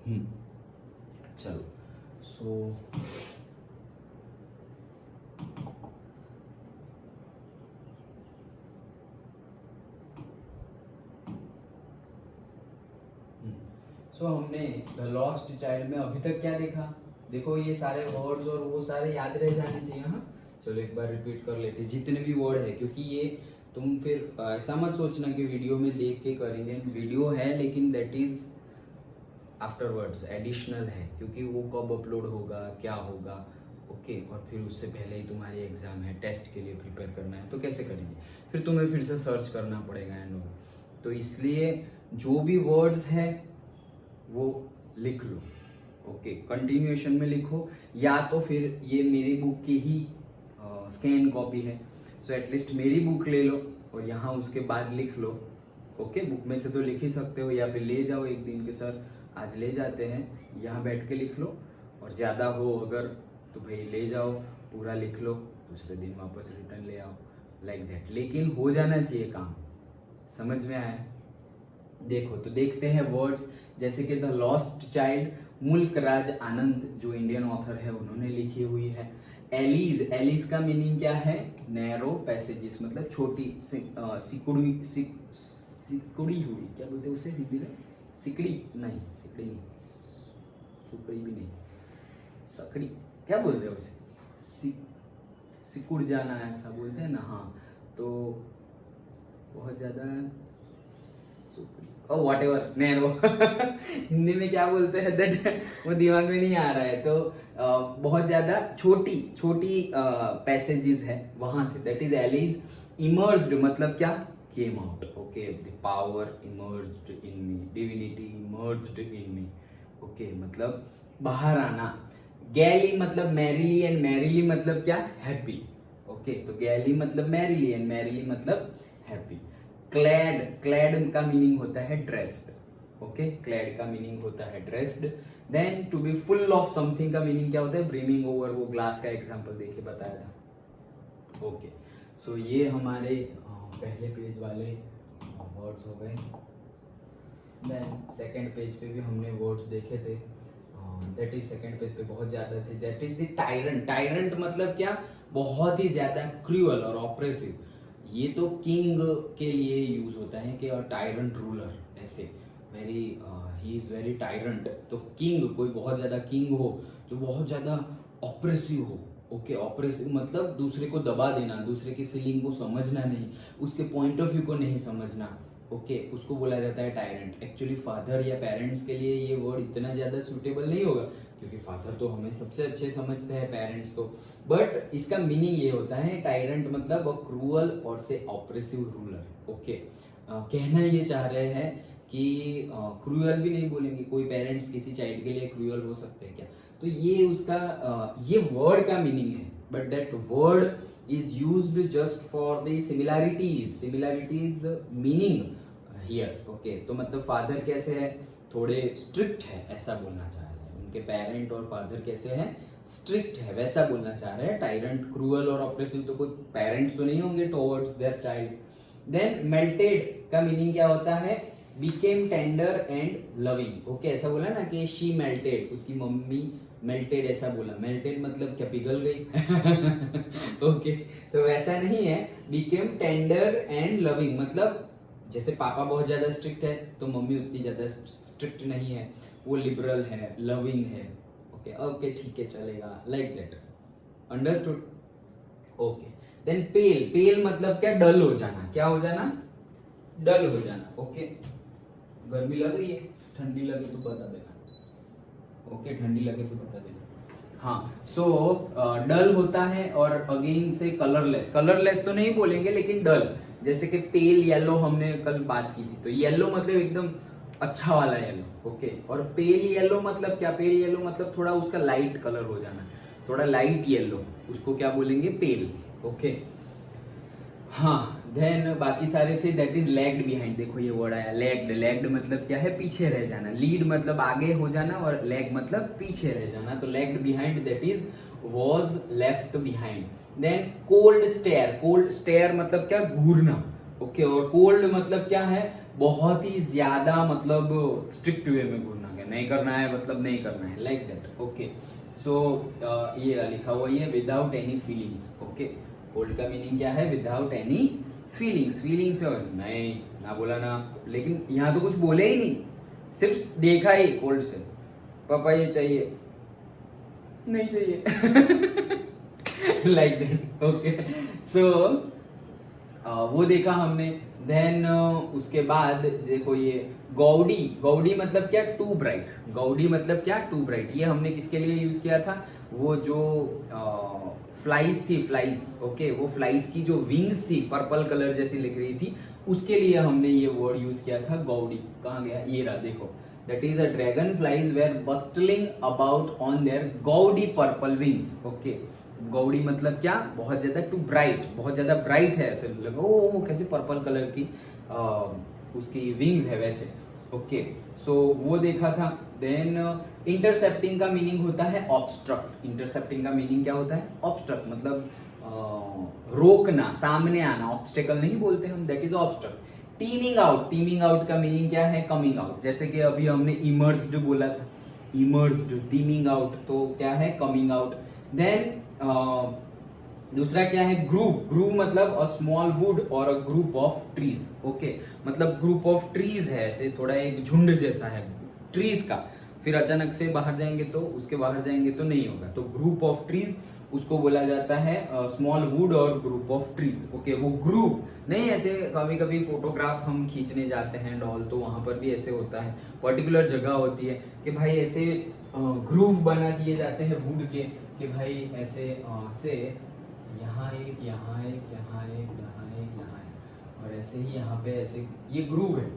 चलो सो हमने the lost child में अभी तक क्या देखा? देखो ये सारे वर्ड्स और वो सारे याद रह जाने चाहिए। हाँ चलो एक बार रिपीट कर लेते हैं जितने भी वर्ड है, क्योंकि ये तुम फिर ऐसा मत सोचना कि वीडियो में देख के करेंगे। वीडियो है लेकिन दैट इज आफ्टरवर्ड्स, एडिशनल है, क्योंकि वो कब अपलोड होगा, क्या होगा, ओके। और फिर उससे पहले ही तुम्हारी एग्जाम है, टेस्ट के लिए प्रिपेयर करना है, तो कैसे करेंगे? फिर तुम्हें फिर से सर्च करना पड़ेगा एंड ऑल। तो इसलिए जो भी वर्ड्स है वो लिख लो, ओके। कंटिन्यूएशन में लिखो, या तो फिर ये मेरी बुक की ही स्कैन कॉपी है, सो एटलीस्ट मेरी बुक ले लो और यहाँ उसके बाद लिख लो, ओके। बुक में से तो लिख ही सकते हो, या फिर ले जाओ एक दिन के सर आज ले जाते हैं, यहाँ बैठ के लिख लो। और ज़्यादा हो अगर तो भाई ले जाओ पूरा लिख लो, दूसरे दिन वापस रिटर्न ले आओ, लाइक दैट। लेकिन हो जाना चाहिए काम। समझ में आया? देखो तो देखते हैं वर्ड्स, जैसे कि द लॉस्ट चाइल्ड मुल्क राज आनंद जो इंडियन ऑथर है उन्होंने लिखी हुई है। एलिस, एलिस का मीनिंग क्या है? नैरो पैसेजेस, मतलब छोटी सिकुड़ी हुई, क्या बोलते हैं उसे हिंदी में? सिकड़ी नहीं, सिकड़ी नहीं, सुकड़ी भी नहीं, सकड़ी, क्या बोलते हैं उसे? सिकुड़ जाना ऐसा बोलते हैं ना। हाँ तो बहुत ज्यादा वॉट एवर नैरो हिंदी में क्या बोलते हैं दैट वो दिमाग में नहीं आ रहा है। तो बहुत ज्यादा छोटी छोटी पैसेजेस है वहां से, दैट इज एलिस। इमर्ज्ड मतलब क्या? Came out, okay. The power emerged in me, divinity emerged in me, okay, मतलब बाहर आना। गैली मतलब मैरिली, एंड मैरिली मतलब क्या? Happy, okay. तो गैली मतलब मैरिली एंड मैरिली मतलब हैप्पी। क्लैड, क्लैड का मीनिंग होता है ड्रेस्ड, ओके। क्लैड का मीनिंग होता है dressed. Then to be full of something का मीनिंग क्या होता है? ब्रीमिंग ओवर, वो ग्लास का एग्जांपल देके बताया था, ओके। सो ये हमारे पहले पेज वाले वर्ड्स हो गए। देन सेकंड पेज पे भी हमने वर्ड्स देखे थे, दैट इज सेकंड पेज पे बहुत ज्यादा थे। That is the tyrant. Tyrant मतलब क्या? बहुत ही ज्यादा क्रूअल और ऑप्रेसिव। ये तो किंग के लिए यूज होता है कि टायरेंट रूलर, ऐसे very he is very tyrant. तो किंग, कोई बहुत ज्यादा किंग हो जो बहुत ज्यादा ऑप्रेसिव हो, ओके। ऑप्रेसिव मतलब दूसरे को दबा देना, दूसरे की फीलिंग को समझना नहीं, उसके पॉइंट ऑफ व्यू को नहीं समझना, ओके, उसको बोला जाता है टायरेंट। एक्चुअली फादर या पेरेंट्स के लिए ये वर्ड इतना ज्यादा सुटेबल नहीं होगा, क्योंकि फादर तो हमें सबसे अच्छे समझते हैं, पेरेंट्स तो। बट इसका मीनिंग ये होता है टायरेंट मतलब क्रूअल और से ऑप्रेसिव रूलर, ओके। कहना ये चाह रहे हैं कि क्रूअल भी नहीं बोलेंगे, कोई पेरेंट्स किसी चाइल्ड के लिए क्रूअल हो सकते हैं क्या? तो ये उसका ये वर्ड का मीनिंग है, but that word is used just for the similarities meaning here, okay. तो मतलब फादर कैसे है? थोड़े स्ट्रिक्ट है, ऐसा बोलना चाह रहे हैं। उनके पेरेंट और फादर कैसे हैं? स्ट्रिक्ट है, वैसा बोलना चाह रहे हैं। टायरेंट, क्रूअल और ऑप्रेसिव तो कोई पेरेंट्स तो नहीं होंगे towards their child. Then melted का मीनिंग क्या होता है? Became tender and loving, okay. ऐसा बोला ना कि शी मेल्टेड, उसकी मम्मी मेल्टेड, ऐसा बोला। मेल्टेड मतलब क्या? पिघल गई ओके। तो वैसा नहीं है। बिकेम टेंडर एंड लविंग मतलब जैसे पापा बहुत ज्यादा स्ट्रिक्ट है तो मम्मी उतनी ज्यादा स्ट्रिक्ट नहीं है, वो लिबरल है, लविंग है, ओके। ओके ठीक है, चलेगा, like that, understood, okay. Then pale, pale मतलब क्या? डल हो जाना। क्या हो जाना? डल हो जाना, ओके। गर्मी लग रही है, ठंडी लगे तो बता देना, ओके। ठंडी लगे तो बता देना, हाँ। सो डल होता है, और अगेन से कलरलेस। कलरलेस तो नहीं बोलेंगे लेकिन डल, जैसे कि पेल येलो हमने कल बात की थी, तो येलो मतलब एकदम अच्छा वाला येलो, ओके। और पेल येलो मतलब क्या? पेल येलो मतलब थोड़ा उसका लाइट कलर हो जाना, थोड़ा लाइट येलो, उसको क्या बोलेंगे? पेल, ओके। हाँ, देन बाकी सारे थे, दैट इज लैग्ड बिहाइंड। देखो ये वर्ड आया लैग्ड। लैग्ड मतलब क्या है? पीछे रह जाना। लीड मतलब आगे हो जाना, और लैग मतलब पीछे रह जाना। तो lagged behind that is was left behind. Then cold stare. Cold stare मतलब क्या? घूरना, ओके। और कोल्ड मतलब क्या है? बहुत ही ज्यादा मतलब स्ट्रिक्ट वे में बोलना है, नहीं करना है मतलब नहीं करना है, लाइक दैट। ओके, सो ये लिखा हुआ है without any feelings. Okay, cold का मीनिंग क्या है? Without any feelings. फीलिंग्स नहीं ना बोला ना, लेकिन यहाँ तो कुछ बोले ही नहीं, सिर्फ देखा ही कोल्ड से, पापा ये चाहिए नहीं चाहिए लाइक दैट। ओके, सो वो देखा हमने। देन उसके बाद देखो ये गौडी। गौडी मतलब क्या? Too bright. गौडी मतलब क्या? Too bright. ये हमने किसके लिए यूज किया था? वो जो फ्लाइज थी, फ्लाइज। ओके, वो फ्लाइज की जो विंग्स थी पर्पल कलर जैसी लिख रही थी, उसके लिए हमने ये वर्ड यूज किया था गौडी। कहाँ गया? ये रहा, देखो। That is a dragonflies were bustling about on their gaudy purple wings. Okay, गौड़ी मतलब क्या? बहुत ज्यादा टू ब्राइट, बहुत ज्यादा ब्राइट है, ऐसे लगा ओ कैसे पर्पल कलर की उसकी विंग्स है वैसे। ओके, सो वो देखा था। देन इंटरसेप्टिंग का मीनिंग होता है ऑब्स्ट्रक्ट। इंटरसेप्टिंग का मीनिंग क्या होता है? ऑब्स्ट्रक्ट मतलब रोकना, सामने आना। ऑब्स्टेकल नहीं बोलते हम, that is obstruct. Teeming out. Teeming out का मीनिंग क्या है? Coming out. जैसे कि अभी हमने इमर्ज जो बोला था, इमर्ज टीमिंग आउट, तो क्या है? Coming out. देन दूसरा क्या है? ग्रूव। ग्रूव मतलब अ स्मॉल वुड और a group of trees. Okay, मतलब ग्रुप ऑफ ट्रीज है, ऐसे थोड़ा एक झुंड जैसा है ट्रीज का, फिर अचानक से बाहर जाएंगे तो उसके बाहर जाएंगे तो नहीं होगा, तो ग्रुप ऑफ ट्रीज उसको बोला जाता है स्मॉल वुड और ग्रुप ऑफ ट्रीज। ओके, वो ग्रुप नहीं, ऐसे कभी कभी फोटोग्राफ हम खींचने जाते हैं डॉल, तो वहां पर भी ऐसे होता है, पर्टिकुलर जगह होती है कि भाई ऐसे ग्रुप बना दिए जाते हैं वुड के, कि भाई ऐसे से यहाँ एक, यहाँ एक, यहाँ एक, यहाँ एक, यहाँ एक, और ऐसे ही यहाँ पे ऐसे ये ग्रुप है।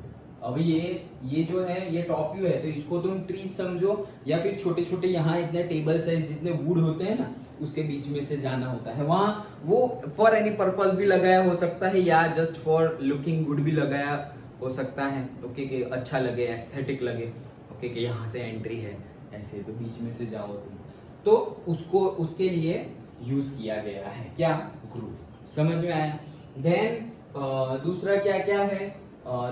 अभी ये जो है ये टॉप व्यू है, तो इसको तुम ट्रीज समझो, या फिर छोटे छोटे यहाँ इतने टेबल साइज जितने वुड होते हैं ना, उसके बीच में से जाना होता है। वहां वो फॉर एनी पर्पस भी लगाया हो सकता है, या जस्ट फॉर लुकिंग गुड भी लगाया हो सकता है। ओके, कि अच्छा लगे, एस्थेटिक लगे। ओके, कि यहाँ से एंट्री है ऐसे, तो बीच में से जाओ तुम, तो उसको उसके लिए यूज किया गया है क्या? ग्रुप। समझ में आया? देन दूसरा क्या क्या है?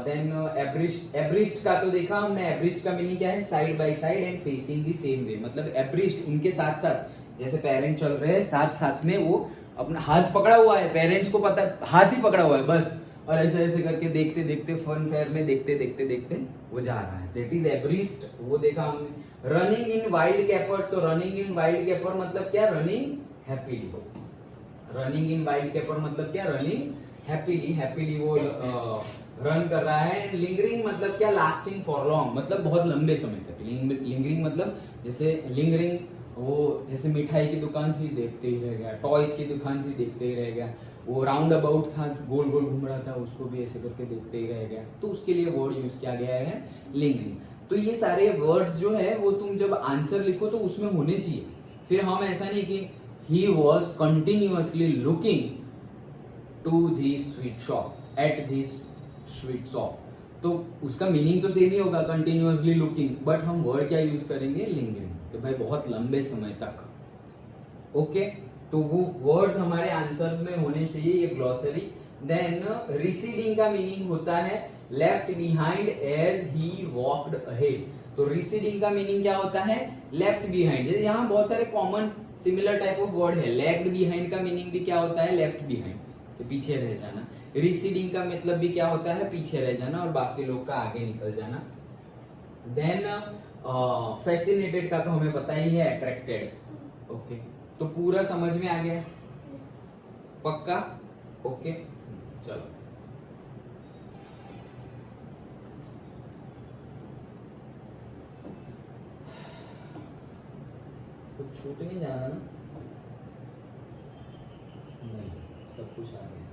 देन एब्रिस्ट। एब्रिस्ट का तो देखा हमने। एब्रिस्ट का मीनिंग क्या है? Side by side and facing the same way. मतलब एब्रिस्ट उनके साथ साथ, जैसे पेरेंट चल रहे हैं साथ साथ में, वो अपना हाथ पकड़ा हुआ है, पेरेंट्स को पता हाथ ही पकड़ा हुआ है बस, और ऐसे ऐसे करके देखते देखते फन फेयर में देखते देखते देखते वो जा रहा है, दैट इज एब्रिस्ट। वो देखा हमने। Running in wild capers. तो रनिंग इन वाइल्ड कैपर मतलब क्या? Running happily. Running in wild caper मतलब क्या? Running happily. हैप्पीली वो रन कर रहा है। लिंगरिंग मतलब क्या? लास्टिंग फॉर लॉन्ग, मतलब बहुत लंबे समय तक। लिंगरिंग मतलब जैसे लिंगरिंग, वो जैसे मिठाई की दुकान थी देखते ही रह गया, टॉयज की दुकान थी देखते ही रह गया, वो राउंड अबाउट था गोल गोल घूम रहा था उसको भी ऐसे करके देखते ही रह गया, तो उसके लिए वर्ड यूज किया गया है लिंगरिंग। तो ये सारे वर्ड्स जो है वो तुम जब आंसर लिखो तो उसमें होने चाहिए। फिर हम ऐसा नहीं कि he was continuously looking to this sweet shop, at this sweet shop, तो उसका मीनिंग तो सेम ही होगा, कंटिन्यूअसली लुकिंग, बट हम वर्ड क्या यूज करेंगे? लिंगरिंग, तो भाई बहुत लंबे समय तक। ओके, तो वो वर्ड्स हमारे आंसर में होने चाहिए, ये ग्लॉसरी। देन रिसीडिंग का मीनिंग होता है left behind as he walked ahead. तो रिसीडिंग का मीनिंग क्या होता है? Left behind. जैसे यहाँ बहुत सारे common similar type of word है। लेग्ड बिहाइंड का मीनिंग भी क्या होता है? लेफ्ट बिहाइंड, तो पीछे रह जाना। रिसीडिंग का मतलब भी क्या होता है? पीछे रह जाना और बाकी लोग का आगे निकल जाना। देन फैसिनेटेड का तो हमें पता ही है, अट्रैक्टेड। ओके, तो पूरा समझ में आ गया? पक्का? ओके, चलो। कुछ छूट नहीं जा रहा ना? नहीं, सब कुछ आ गया।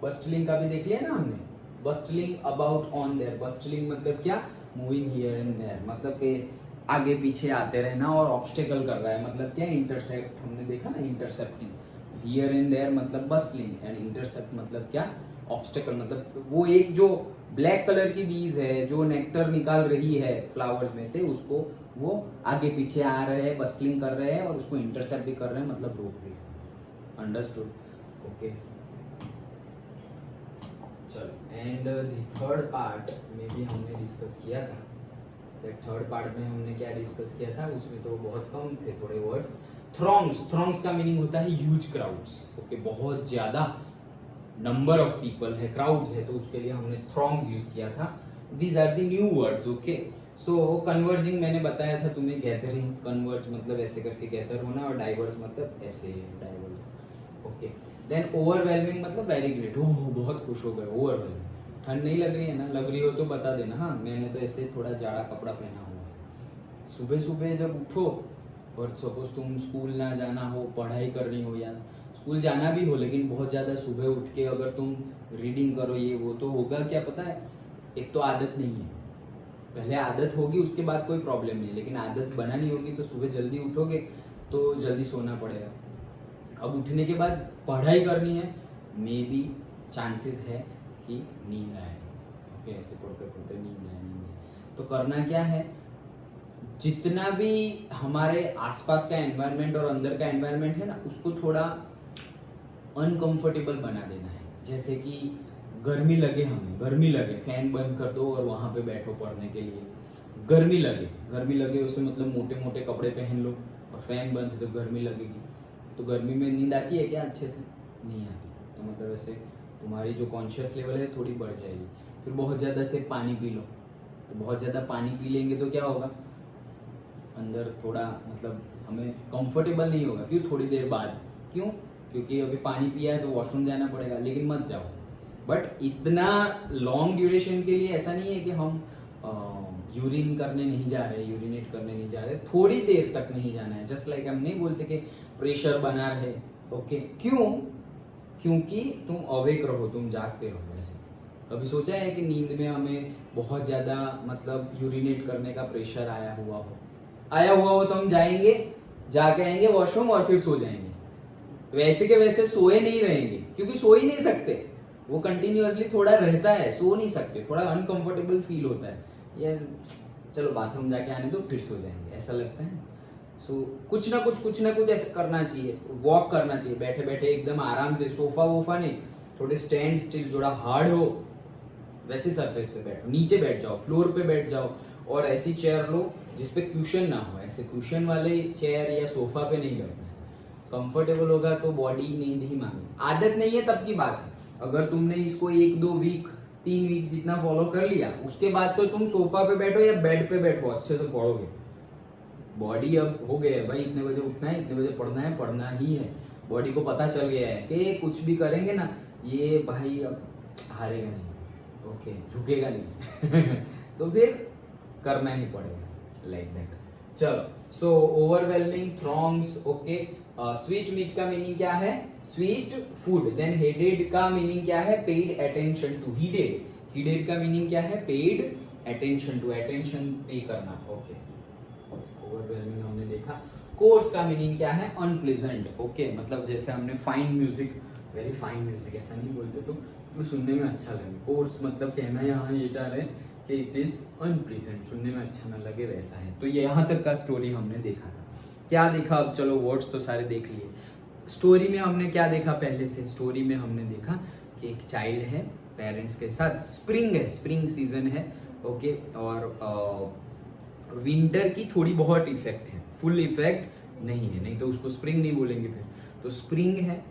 बस्टलिंग का भी देख लिया ना हमने। Bustling about on their. Bustling मतलब क्या? मूविंग हियर एंड देयर, मतलब कि आगे पीछे आते रहना और ऑब्स्टेकल कर रहा है, मतलब क्या? इंटरसेप्ट। हमने देखा ना इंटरसेप्टिंग। हियर एंड देयर मतलब बस्टलिंग, एंड इंटरसेप्ट मतलब क्या? ऑब्स्टेकल। मतलब वो एक जो ब्लैक कलर की बीज है जो नेक्टर निकाल रही है फ्लावर्स में से, उसको वो आगे पीछे आ रहे हैं, बस्टलिंग कर रहे हैं और उसको इंटरसेप्ट भी कर रहे हैं, मतलब रोक रहे हैं। अंडरस्टूड. ओके, चलो. एंड द थर्ड पार्ट में भी हमने डिस्कस किया था. थर्ड पार्ट में हमने क्या डिस्कस किया था, उसमें तो बहुत कम थे थोड़े वर्ड्स. थ्रॉन्ग्स का मीनिंग होता है ह्यूज क्राउड्स. ओके, बहुत ज्यादा नंबर ऑफ पीपल है, क्राउड्स है, तो उसके लिए हमने थ्रॉन्ग्स यूज किया था. These are the new words. Okay, so converging मैंने बताया था तुम्हें. गैदरिंग, कन्वर्ज मतलब ऐसे करके गैदर होना, और डाइवर्ज मतलब ऐसे डाइवर्ज. ओके, देन ओवरवेलमिंग मतलब वेरी ग्रेट. ओह, बहुत खुश हो गए. ओवरवेलमिंग. ठंड नहीं लग रही है ना? लग रही हो तो बता देना. हाँ, मैंने तो ऐसे थोड़ा जाड़ा कपड़ा पहना हुआ है. सुबह सुबह जब उठो और सपोज तुम स्कूल ना जाना हो, पढ़ाई करनी हो, या स्कूल जाना भी हो, लेकिन बहुत ज़्यादा सुबह उठ के अगर तुम रीडिंग करो ये वो, तो होगा क्या पता है? एक तो आदत नहीं है. पहले आदत होगी, उसके बाद कोई प्रॉब्लम नहीं, लेकिन आदत बनानी होगी तो सुबह जल्दी उठोगे तो जल्दी सोना पड़ेगा. अब उठने के बाद पढ़ाई करनी है, मे बी चांसेस है कि नींद आए. ओके, ऐसे पढ़ते पढ़ते नींद आए. तो करना क्या है, जितना भी हमारे आसपास का एनवायरनमेंट और अंदर का एनवायरनमेंट है ना, उसको थोड़ा अनकंफर्टेबल बना देना है. जैसे कि गर्मी लगे, फैन बंद कर दो और वहां पे बैठो पढ़ने के लिए. गर्मी लगे उसमें मतलब मोटे मोटे कपड़े पहन लो, और फैन बंद है तो गर्मी लगेगी. तो गर्मी में नींद आती है क्या? अच्छे से नहीं आती. तो मतलब ऐसे तुम्हारी जो कॉन्शियस लेवल है थोड़ी बढ़ जाएगी. फिर बहुत ज़्यादा से पानी पी लो. तो बहुत ज़्यादा पानी पी लेंगे तो क्या होगा, अंदर थोड़ा मतलब हमें कंफर्टेबल नहीं होगा. क्यों? थोड़ी देर बाद. क्यों? क्योंकि अभी पानी पिया है तो वॉशरूम जाना पड़ेगा. लेकिन मत जाओ. बट इतना लॉन्ग ड्यूरेशन के लिए ऐसा नहीं है कि हम यूरिनेट करने नहीं जा रहे. थोड़ी देर तक नहीं जाना है. जस्ट लाइक हम नहीं बोलते कि प्रेशर बना रहे. ओके, क्यों? क्योंकि तुम अवेक रहो, तुम जागते रहो. ऐसे कभी सोचा है कि नींद में हमें बहुत ज्यादा मतलब यूरिनेट करने का प्रेशर आया हुआ हो तो हम जाके आएंगे वॉशरूम और फिर सो जाएंगे. वैसे के वैसे सोए नहीं रहेंगे, क्योंकि सो ही नहीं सकते. वो कंटिन्यूअसली थोड़ा रहता है, सो नहीं सकते. थोड़ा अनकंफर्टेबल फील होता है यार, चलो बाथरूम जाके आने दो फिर सो जाएंगे, ऐसा लगता है. सो कुछ ना कुछ ऐसा करना चाहिए. वॉक करना चाहिए बैठे बैठे एकदम आराम से. सोफा वोफा नहीं, थोड़े स्टैंड स्टिल, थोड़ा हार्ड हो वैसे सरफेस पे बैठो. नीचे बैठ जाओ, फ्लोर पे बैठ जाओ, और ऐसी चेयर लो जिसपे क्यूशन ना हो. ऐसे क्यूशन वाले चेयर या सोफा पे नहीं बैठना है. कंफर्टेबल होगा तो बॉडी नींद ही मांगे. आदत नहीं है तब की बात है. अगर तुमने इसको 1-2 वीक 3 वीक जितना फॉलो कर लिया, उसके बाद तो तुम सोफा पे बैठो या बेड पे बैठो, अच्छे से पढ़ोगे. बॉडी अब हो गया है भाई, इतने बजे उठना है, इतने बजे पढ़ना ही है. बॉडी को पता चल गया है कि कुछ भी करेंगे ना, ये भाई अब हारेगा नहीं. ओके, झुकेगा नहीं. तो फिर करना ही पड़ेगा, लाइक दैट. चलो, so overwhelming, throngs. Okay, sweet meat का मीनिंग क्या है? Sweet food. देन हेडेड का मीनिंग क्या है? Paid attention to. हीडेड का मीनिंग क्या है? Paid attention to. अटेंशन पे करना. ओके, ओवरवेलमिंग हमने देखा. कोर्स का मीनिंग क्या है? अनप्लेजेंट. ओके, मतलब जैसे हमने fine music, very fine music ऐसा नहीं बोलते तो जो सुनने में अच्छा लगे. कोर्स मतलब कहना यहाँ ये चाह रहे हैं कि इट इज अनप्लीजेंट, सुनने में अच्छा ना लगे, वैसा है. तो ये यहाँ तक का स्टोरी हमने देखा था. क्या देखा? अब चलो वर्ड्स तो सारे देख लिए. स्टोरी में हमने क्या देखा? पहले से स्टोरी में हमने देखा कि एक चाइल्ड है पेरेंट्स के साथ. स्प्रिंग है, स्प्रिंग सीजन है. ओके, और विंटर की थोड़ी बहुत इफेक्ट है, फुल इफेक्ट नहीं है, नहीं तो उसको स्प्रिंग नहीं बोलेंगे फिर. तो स्प्रिंग है.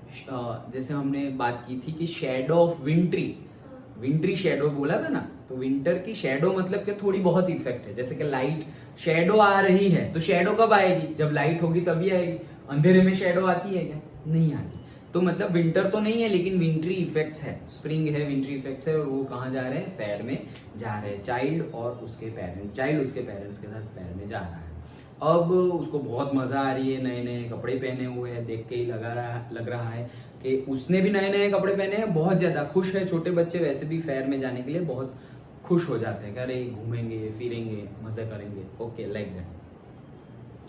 जैसे हमने बात की थी कि शेडो ऑफ विंट्री शेडो बोला था ना, तो विंटर की शेडो मतलब कि थोड़ी बहुत इफेक्ट है. जैसे कि लाइट शेडो आ रही है, तो शेडो कब आएगी? जब लाइट होगी तभी आएगी. अंधेरे में शेडो आती है क्या? नहीं आती. तो मतलब विंटर तो नहीं है, लेकिन विंट्री इफेक्ट्स है. स्प्रिंग है, विंट्री इफेक्ट्स है, और वो कहाँ जा रहे हैं? फेयर में जा रहे हैं. चाइल्ड उसके पेरेंट्स के साथ फेयर में जा रहा है. अब उसको बहुत मजा आ रही है, नए नए कपड़े पहने हुए हैं. देख के ही लग रहा है कि उसने भी नए नए कपड़े पहने हैं. बहुत ज्यादा खुश है. छोटे बच्चे वैसे भी फेयर में जाने के लिए बहुत खुश हो जाते हैं, अरे घूमेंगे फिरेंगे मजे करेंगे. Okay, like that.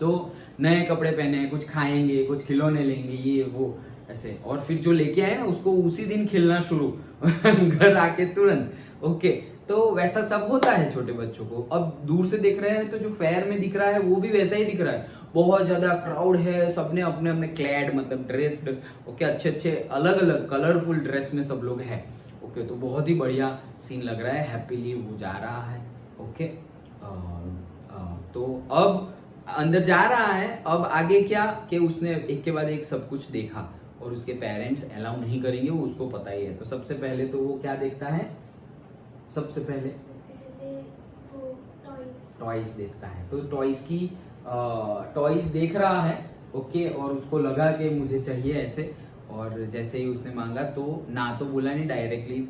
तो नए कपड़े पहने हैं, कुछ खाएंगे, कुछ खिलौने लेंगे, ये वो ऐसे. और फिर जो लेके आए ना, उसको उसी दिन खिलना शुरू घर आके तुरंत. ओके, तो वैसा सब होता है छोटे बच्चों को। अब दूर से देख रहे हैं तो जो फेयर में दिख रहा है वो भी वैसा ही दिख रहा है, बहुत ज्यादा क्राउड है, सबने अपने अपने क्लैड मतलब ड्रेस्ड, ओके, अच्छे अच्छे अलग अलग कलरफुल ड्रेस में सब लोग हैं, ओके। तो बहुत ही बढ़िया सीन लग रहा है, हैप्पीली वो जा रहा है, ओके। तो अब अंदर जा रहा है, अब आगे क्या कि उसने एक के बाद एक सब कुछ देखा और उसके पेरेंट्स अलाउ नहीं करेंगे, वो उसको पता ही है। तो सबसे पहले तो वो क्या देखता है, सबसे पहले टॉयज देखता है। तो टॉयज की टॉयज देख रहा है, ओके, और उसको लगा कि मुझे चाहिए ऐसे, और जैसे ही उसने मांगा तो ना तो बोला नहीं, डायरेक्टली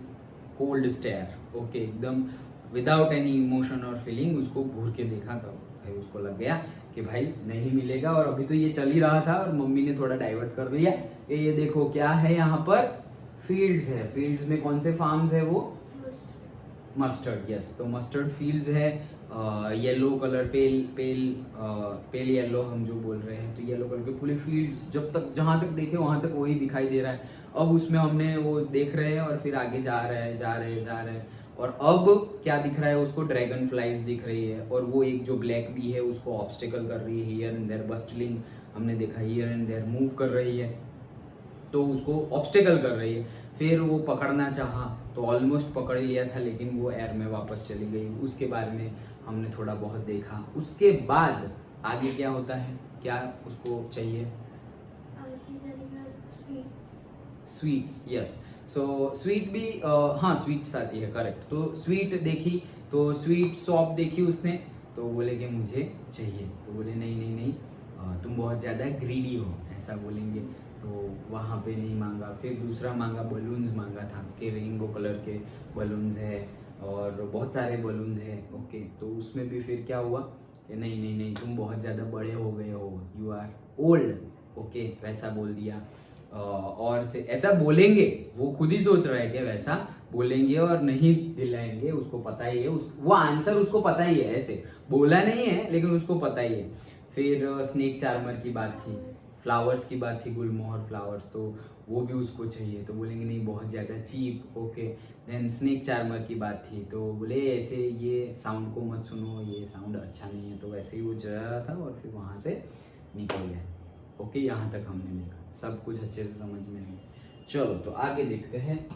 कोल्ड स्टेयर, ओके, एकदम विदाउट एनी इमोशन और फीलिंग उसको घूर के देखा। तो भाई उसको लग गया कि भाई नहीं मिलेगा। और अभी तो ये चल ही रहा था और मम्मी ने थोड़ा डाइवर्ट कर दिया, ये देखो क्या है यहाँ पर, फील्ड्स है। फील्ड्स में कौन से फार्म्स है वो, मस्टर्ड, यस। तो मस्टर्ड फील्ड्स है, येलो कलर, पेल येलो हम जो बोल रहे हैं, तो येलो कलर के पूरे फील्ड्स, जब तक जहां तक देखे वहां तक वही दिखाई दे रहा है। अब उसमें हमने वो देख रहे हैं और फिर आगे जा रहे हैं और अब क्या दिख रहा है उसको, ड्रैगन फ्लाइज दिख रही है, और वो एक जो ब्लैक बी है उसको ऑब्स्टिकल कर रही है, हियर एंड देयर बस्टलिंग, हमने देखा हियर एंड देयर मूव कर रही है, तो उसको ऑब्स्टिकल कर रही है। फिर वो पकड़ना चाहा तो ऑलमोस्ट पकड़ लिया था, लेकिन वो एयर में वापस चली गई। उसके बारे में हमने थोड़ा बहुत देखा। उसके बाद आगे क्या होता है, क्या उसको चाहिए, स्वीट्स, यस। सो स्वीट भी हाँ स्वीट्स आती है, करेक्ट। तो स्वीट देखी, तो स्वीट शॉप देखी उसने, तो बोले कि मुझे चाहिए। तो बोले नहीं नहीं नहीं, तुम बहुत ज़्यादा ग्रीडी हो, ऐसा बोलेंगे। तो वहाँ पे नहीं मांगा। फिर दूसरा मांगा, बलून्स मांगा था कि रेनबो कलर के बलून्स है और बहुत सारे बलून्स है, ओके। तो उसमें भी फिर क्या हुआ कि नहीं नहीं नहीं, तुम बहुत ज़्यादा बड़े हो गए हो, यू आर ओल्ड, ओके, वैसा बोल दिया। और से ऐसा बोलेंगे, वो खुद ही सोच रहा है कि वैसा बोलेंगे और नहीं दिलाएंगे, उसको पता ही है, वो आंसर उसको पता ही है, ऐसे बोला नहीं है लेकिन उसको पता ही है। फिर स्नेक चार्मर की बात थी, फ्लावर्स की बात थी, गुलमोहर फ्लावर्स, तो वो भी उसको चाहिए। तो बोलेंगे नहीं बहुत ज़्यादा cheap, okay. Then snake charmer की बात थी, तो बोले ऐसे ये साउंड को मत सुनो, ये साउंड अच्छा नहीं है। तो वैसे ही वो जा रहा था और फिर वहाँ से निकल गया, ओके। यहाँ तक हमने देखा, सब कुछ अच्छे से समझ में नहीं। चलो तो आगे देखते हैं।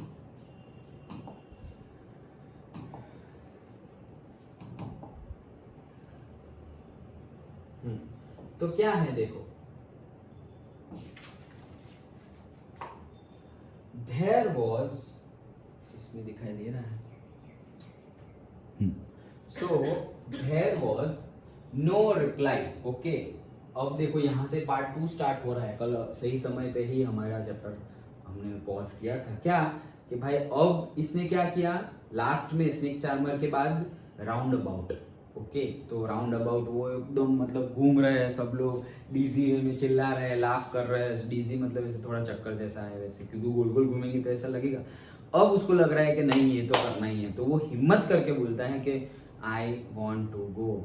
तो क्या है देखो, देयर वॉज, इसमें दिखाई दे रहा है, so there was no reply, okay. अब देखो यहाँ से पार्ट 2 स्टार्ट हो रहा है। कल सही समय पे ही हमारा चैप्टर हमने पॉज किया था, क्या कि भाई अब इसने क्या किया, लास्ट में स्नेक चार्मर के बाद राउंड अबाउट, ओके। तो राउंड अबाउट वो एकदम मतलब घूम रहे हैं सब लोग, डीजी में चिल्ला रहे हैं, लाफ कर रहे हैं। डीजी मतलब ऐसे थोड़ा चक्कर जैसा है वैसे, क्योंकि गोल गोल घूमेंगे तो ऐसा लगेगा। अब उसको लग रहा है कि नहीं ये तो करना ही है, तो वो हिम्मत करके बोलता है कि I want to go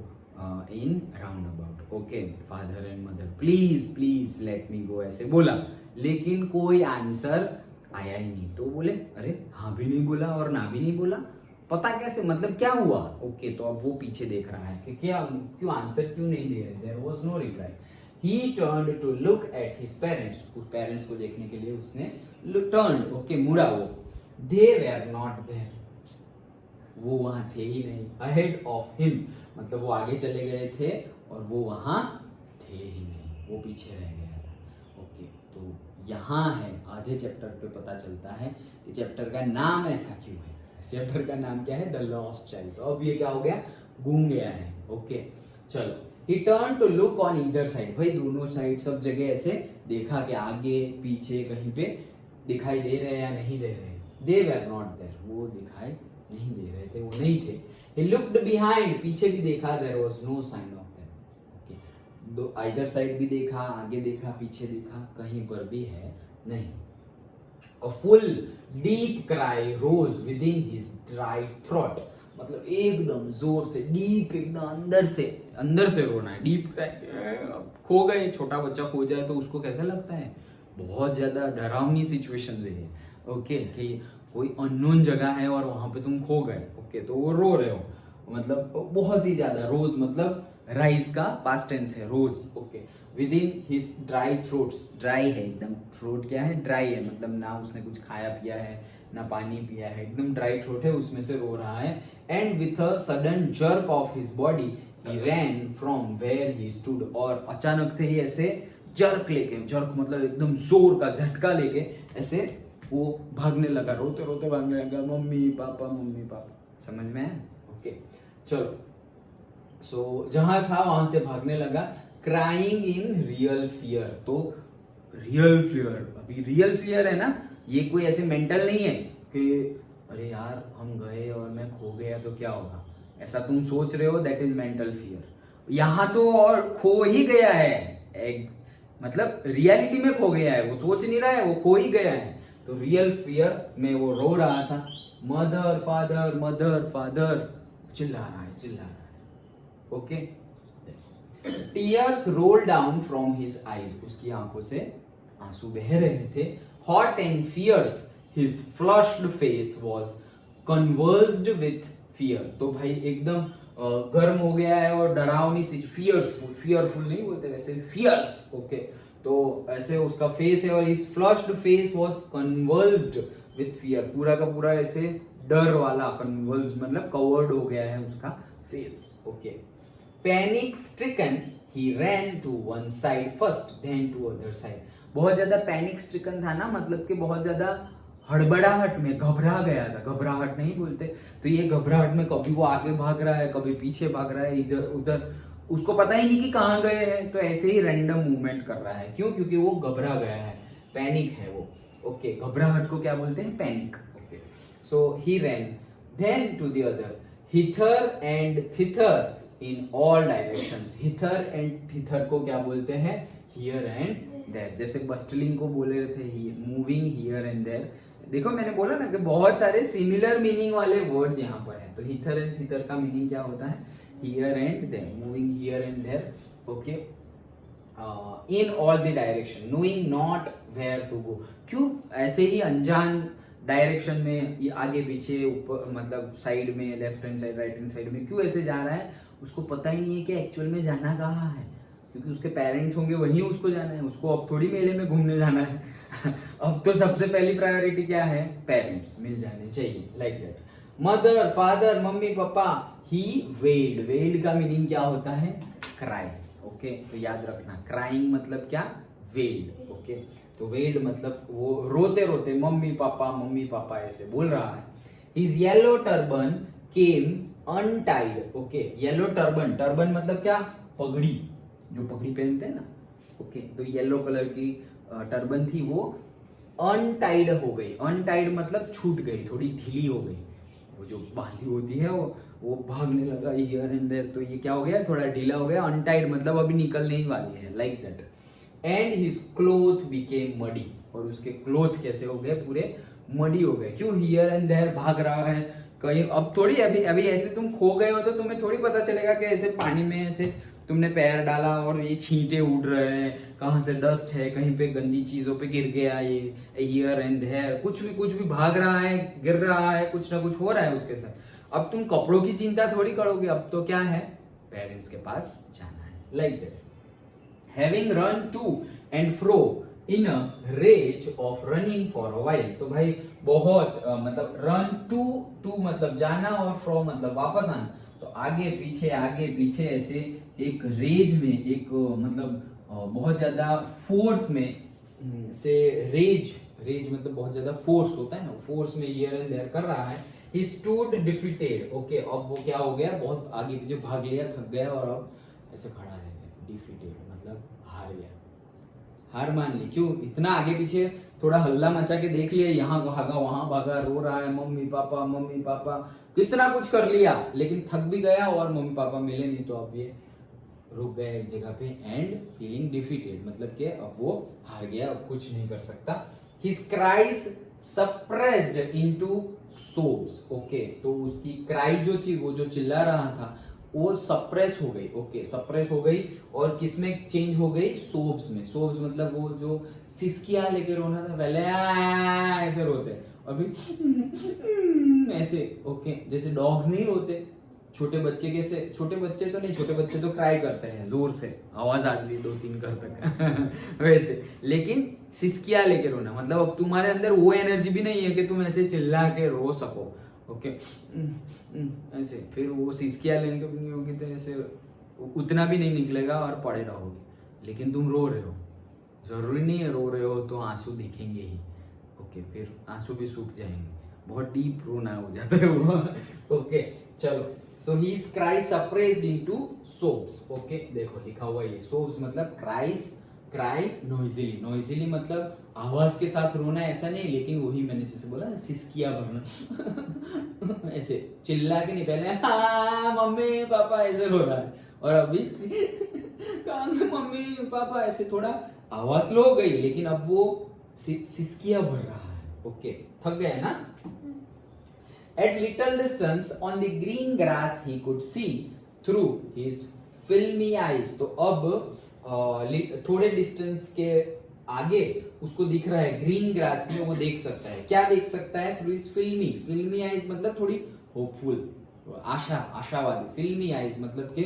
in round about, okay, father and mother please please let me go, ऐसे बोला। लेकिन कोई आंसर आया ही नहीं। तो बोले अरे हाँ भी नहीं बोला और ना भी नहीं बोला, पता कैसे, मतलब क्या हुआ, ओके। तो अब वो पीछे देख रहा है कि क्या, क्यों आंसर क्यों नहीं दे रहे। There was no reply. He turned to look at his parents, parents को देखने के लिए उसने टर्न्ड, ओके, मुड़ा वो। दे वेर नॉट देयर, वो वहां थे ही नहीं। अहेड ऑफ हिम, मतलब वो आगे चले गए थे और वो वहां थे ही नहीं, वो पीछे रह गया था, ओके। तो यहाँ है आधे चैप्टर पे पता चलता है कि चैप्टर का नाम ऐसा क्यों है। चैप्टर का नाम क्या है, द लॉस्ट चाइल्ड। तो अब ये क्या हो गया, घूम गया है, ओके। चलो, he turn to look on either side, भाई दोनों साइड सब जगह ऐसे देखा कि आगे पीछे कहीं पे दिखाई दे रहे या नहीं दे रहे। दे वर नॉट देयर, वो दिखाई नहीं दे रहे थे, वो नहीं थे। ही लुक्ड बिहाइंड, पीछे भी देखा, there was no sign of them, okay. दो आइदर साइड भी देखा, आगे देखा, पीछे देखा, कहीं पर भी है नहीं। A full deep cry rose within his dry throat, मतलब एकदम जोर से, डीप, एकदम अंदर से रोना है, डीप क्राई। खो गए, छोटा बच्चा खो जाए तो उसको कैसा लगता है, बहुत ज्यादा डरावनी सिचुएशन है। ओके, कि कोई अननोन जगह है और वहां पे तुम खो गए, ओके, तो वो रो रहे हो, मतलब बहुत ही ज्यादा। रोज मतलब राइस का पास्ट टेंस है, rose, okay. Within his dry throats, dry है एकदम, थ्रोट क्या है, ड्राई है, मतलब ना उसने कुछ खाया पिया है ना पानी पिया है, एकदम ड्राई थ्रोट है, उसमें से रो रहा है। And with a sudden jerk of his body he ran from where he stood, और अचानक से ही ऐसे जर्क लेके, जर्क मतलब एकदम जोर का झटका लेके ऐसे वो भागने लगा, रोते रोते भागने लगा, मम्मी पापा मम्मी पापा। समझ में आया? ओके, चलो। सो जहां था वहां से भागने लगा, क्राइंग इन रियल फियर। तो रियल फियर, अभी रियल फियर है ना, ये कोई ऐसे मेंटल नहीं है कि अरे यार हम गए और मैं खो गया तो क्या होगा, ऐसा तुम सोच रहे हो, दैट इज मेंटल फियर। यहां तो और खो ही गया है, एक मतलब रियलिटी में खो गया है, वो सोच नहीं रहा है, वो खो ही गया है। तो रियल फियर में वो रो रहा था, मदर फादर, चिल्ला रहा है, चिल्ला रहा है, okay. Tears roll down from his eyes, उसकी आंखों से आंसू बह रहे थे। Hot and fierce his flushed face was conversed with fear. तो भाई एकदम गर्म हो गया है और डरावनी सी, फियरफुल, फियरफुल नहीं बोलते वैसे, फियर्स, ओके। तो ऐसे उसका फेस है, और इस flushed face was conversed with fear, पूरा का पूरा ऐसे डर वाला, कन्वर्स्ड मतलब कवर्ड हो गया है उसका face, okay. Panic stricken he ran to one side first then to other side. बहुत ज्यादा पैनिक स्ट्रिकन था ना, मतलब कि बहुत ज्यादा हड़बड़ाहट में, घबरा गया था, घबराहट नहीं बोलते, तो ये घबराहट में कभी वो आगे भाग रहा है, कभी पीछे भाग रहा है, इधर उधर, उसको पता ही नहीं कि कहाँ गए हैं, तो ऐसे ही रैंडम मूवमेंट कर रहा है। क्यों? क्योंकि वो घबरा गया है, पैनिक है वो, ओके। घबराहट को क्या बोलते हैं? Panic, okay. So he ran then to the other, hither and thither in all directions. Hither and thither को क्या बोलते हैं? Here and there. जैसे बस्टलिंग को बोले थे मूविंग हियर एंड देयर। देखो मैंने बोला ना कि बहुत सारे सिमिलर मीनिंग वाले वर्ड्स यहाँ पर हैं। तो हिथर एंड थिथर का मीनिंग क्या होता है? Here and there, moving here and there, okay. In all the direction, knowing not where to go. क्यों ऐसे ही अनजान डायरेक्शन में, ये आगे पीछे ऊपर, मतलब साइड में, left hand side right hand side में क्यों ऐसे जा रहा है? उसको पता ही नहीं है कि एक्चुअल में जाना कहाँ है, क्योंकि उसके पेरेंट्स होंगे वहीं उसको जाना है, उसको अब थोड़ी मेले में घूमने जाना है। अब तो सबसे पहली प्रायोरिटी क्या है? पेरेंट्स मिल जाने चाहिए, like that. Mother father mummy papa, he weld. Weld का मीनिंग क्या होता है? Cry, okay. तो याद रखना, क्राइंग मतलब क्या? Weld, okay. तो वेल्ड मतलब वो रोते रोते मम्मी पापा ऐसे बोल रहा है। His yellow turban came untied, okay. Yellow turban, turban मतलब क्या? पगड़ी, जो पगड़ी पहनते हैं ना, ओके। तो येलो कलर की टर्बन थी, वो अनटाइड हो गई। अनटाइड मतलब छूट गई, थोड़ी ढीली हो गई, वो जो बांधी होती है वो भागने लगा हियर एंड देयर। तो ये क्या हो गया? थोड़ा ढीला हो गया। अनटाइड मतलब अभी निकलने ही वाली है, like that. And his cloth became muddy, और उसके क्लोथ कैसे हो गए? पूरे मडी हो गए। क्यों? हियर एंड देयर भाग रहा है कहीं। अब थोड़ी अभी ऐसे तुम खो गए हो तो तुम्हें थोड़ी पता चलेगा कि ऐसे पानी में ऐसे तुमने पैर डाला और ये छींटे उड़ रहे हैं, कहाँ से डस्ट है, कहीं पे गंदी चीजों पे गिर गया, ये हियर एंड देयर, कुछ भी भाग रहा है, गिर रहा है, कुछ ना कुछ हो रहा है उसके साथ। अब तुम कपड़ों की चिंता थोड़ी करोगे, अब तो क्या है? पेरेंट्स के पास जाना है, like that. Having run to and fro in a rage of running for a while. तो भाई बहुत मतलब रन टू मतलब जाना, और फ्रो मतलब वापस आना। तो आगे पीछे ऐसे एक रेज में, एक मतलब बहुत ज्यादा फोर्स में से, रेज मतलब बहुत ज्यादा फोर्स होता है ना, फोर्स में हियर एंड देयर कर रहा है। He stood defeated, okay. अब वो क्या हो गया? बहुत आगे पीछे भाग लिया, थक गया, और अब ऐसे खड़ा है। डिफीटेड मतलब हार गया, हार मान ली। क्यों? इतना आगे पीछे थोड़ा हल्ला मचा के देख लिया, यहाँ भागा वहां भागा, रो रहा है मम्मी पापा, कितना कुछ कर लिया, लेकिन थक भी गया और मम्मी पापा मिले नहीं, तो अब ये रुक गया एक जगह पे। एंड फीलिंग डिफीटेड मतलब कि अब वो हार गया, अब कुछ नहीं कर सकता। His cries suppressed into sobs, okay. तो उसकी क्राई जो थी, वो जो चिल्ला रहा था, वो सप्रेस हो गई, ओके सप्रेस हो गई, और किसमें चेंज हो गई, सोब्स में। सोब्स मतलब वो जो सिसकिया लेके रोना था पहले ऐसे रोते, अभी ऐसे, ओके जैसे डॉग्स नहीं रोते, छोटे बच्चे कैसे, छोटे बच्चे तो नहीं, छोटे बच्चे तो क्राई करते हैं जोर से, आवाज आती है 2-3 घर तक वैसे, लेकिन सिसकिया लेके रोना मतलब अब तुम्हारे अंदर वो एनर्जी भी नहीं है कि तुम ऐसे चिल्ला के रो सको, ओके ऐसे, फिर वो सिसकिया लेने की होगी तो ऐसे उतना भी नहीं निकलेगा और पड़े रहोगे, लेकिन तुम रो रहे हो, जरूरी नहीं है रो रहे हो तो आंसू दिखेंगे ही, ओके फिर आंसू भी सूख जाएंगे, बहुत डीप रोना हो जाता है वो ओके चलो, so he cries suppressed into sobs, okay देखो लिखा हुआ ये सोब्स मतलब क्राइज, क्राई नॉइजिली, नॉइजिली मतलब आवाज के साथ रोना ऐसा नहीं, लेकिन वही मैंने जैसे बोला सिसकिया भरना ऐसे चिल्ला के नहीं, पहले हाँ मम्मी पापा ऐसे रो रहा है, और अभी कहाँ गए मम्मी पापा, ऐसे थोड़ा आवाज लो हो गई, लेकिन अब वो सिसकिया भर रहा है, ओके थक गए ना। At little distance on the green grass he could see through his filmy eyes, तो अब थोड़े डिस्टेंस के आगे उसको दिख रहा है ग्रीन ग्रास में, वो देख सकता है, क्या देख सकता है, थ्रू हिज फिल्मी, फिल्मी आईज मतलब थोड़ी होपफुल, आशा, आशावादी, फिल्मी आईज मतलब के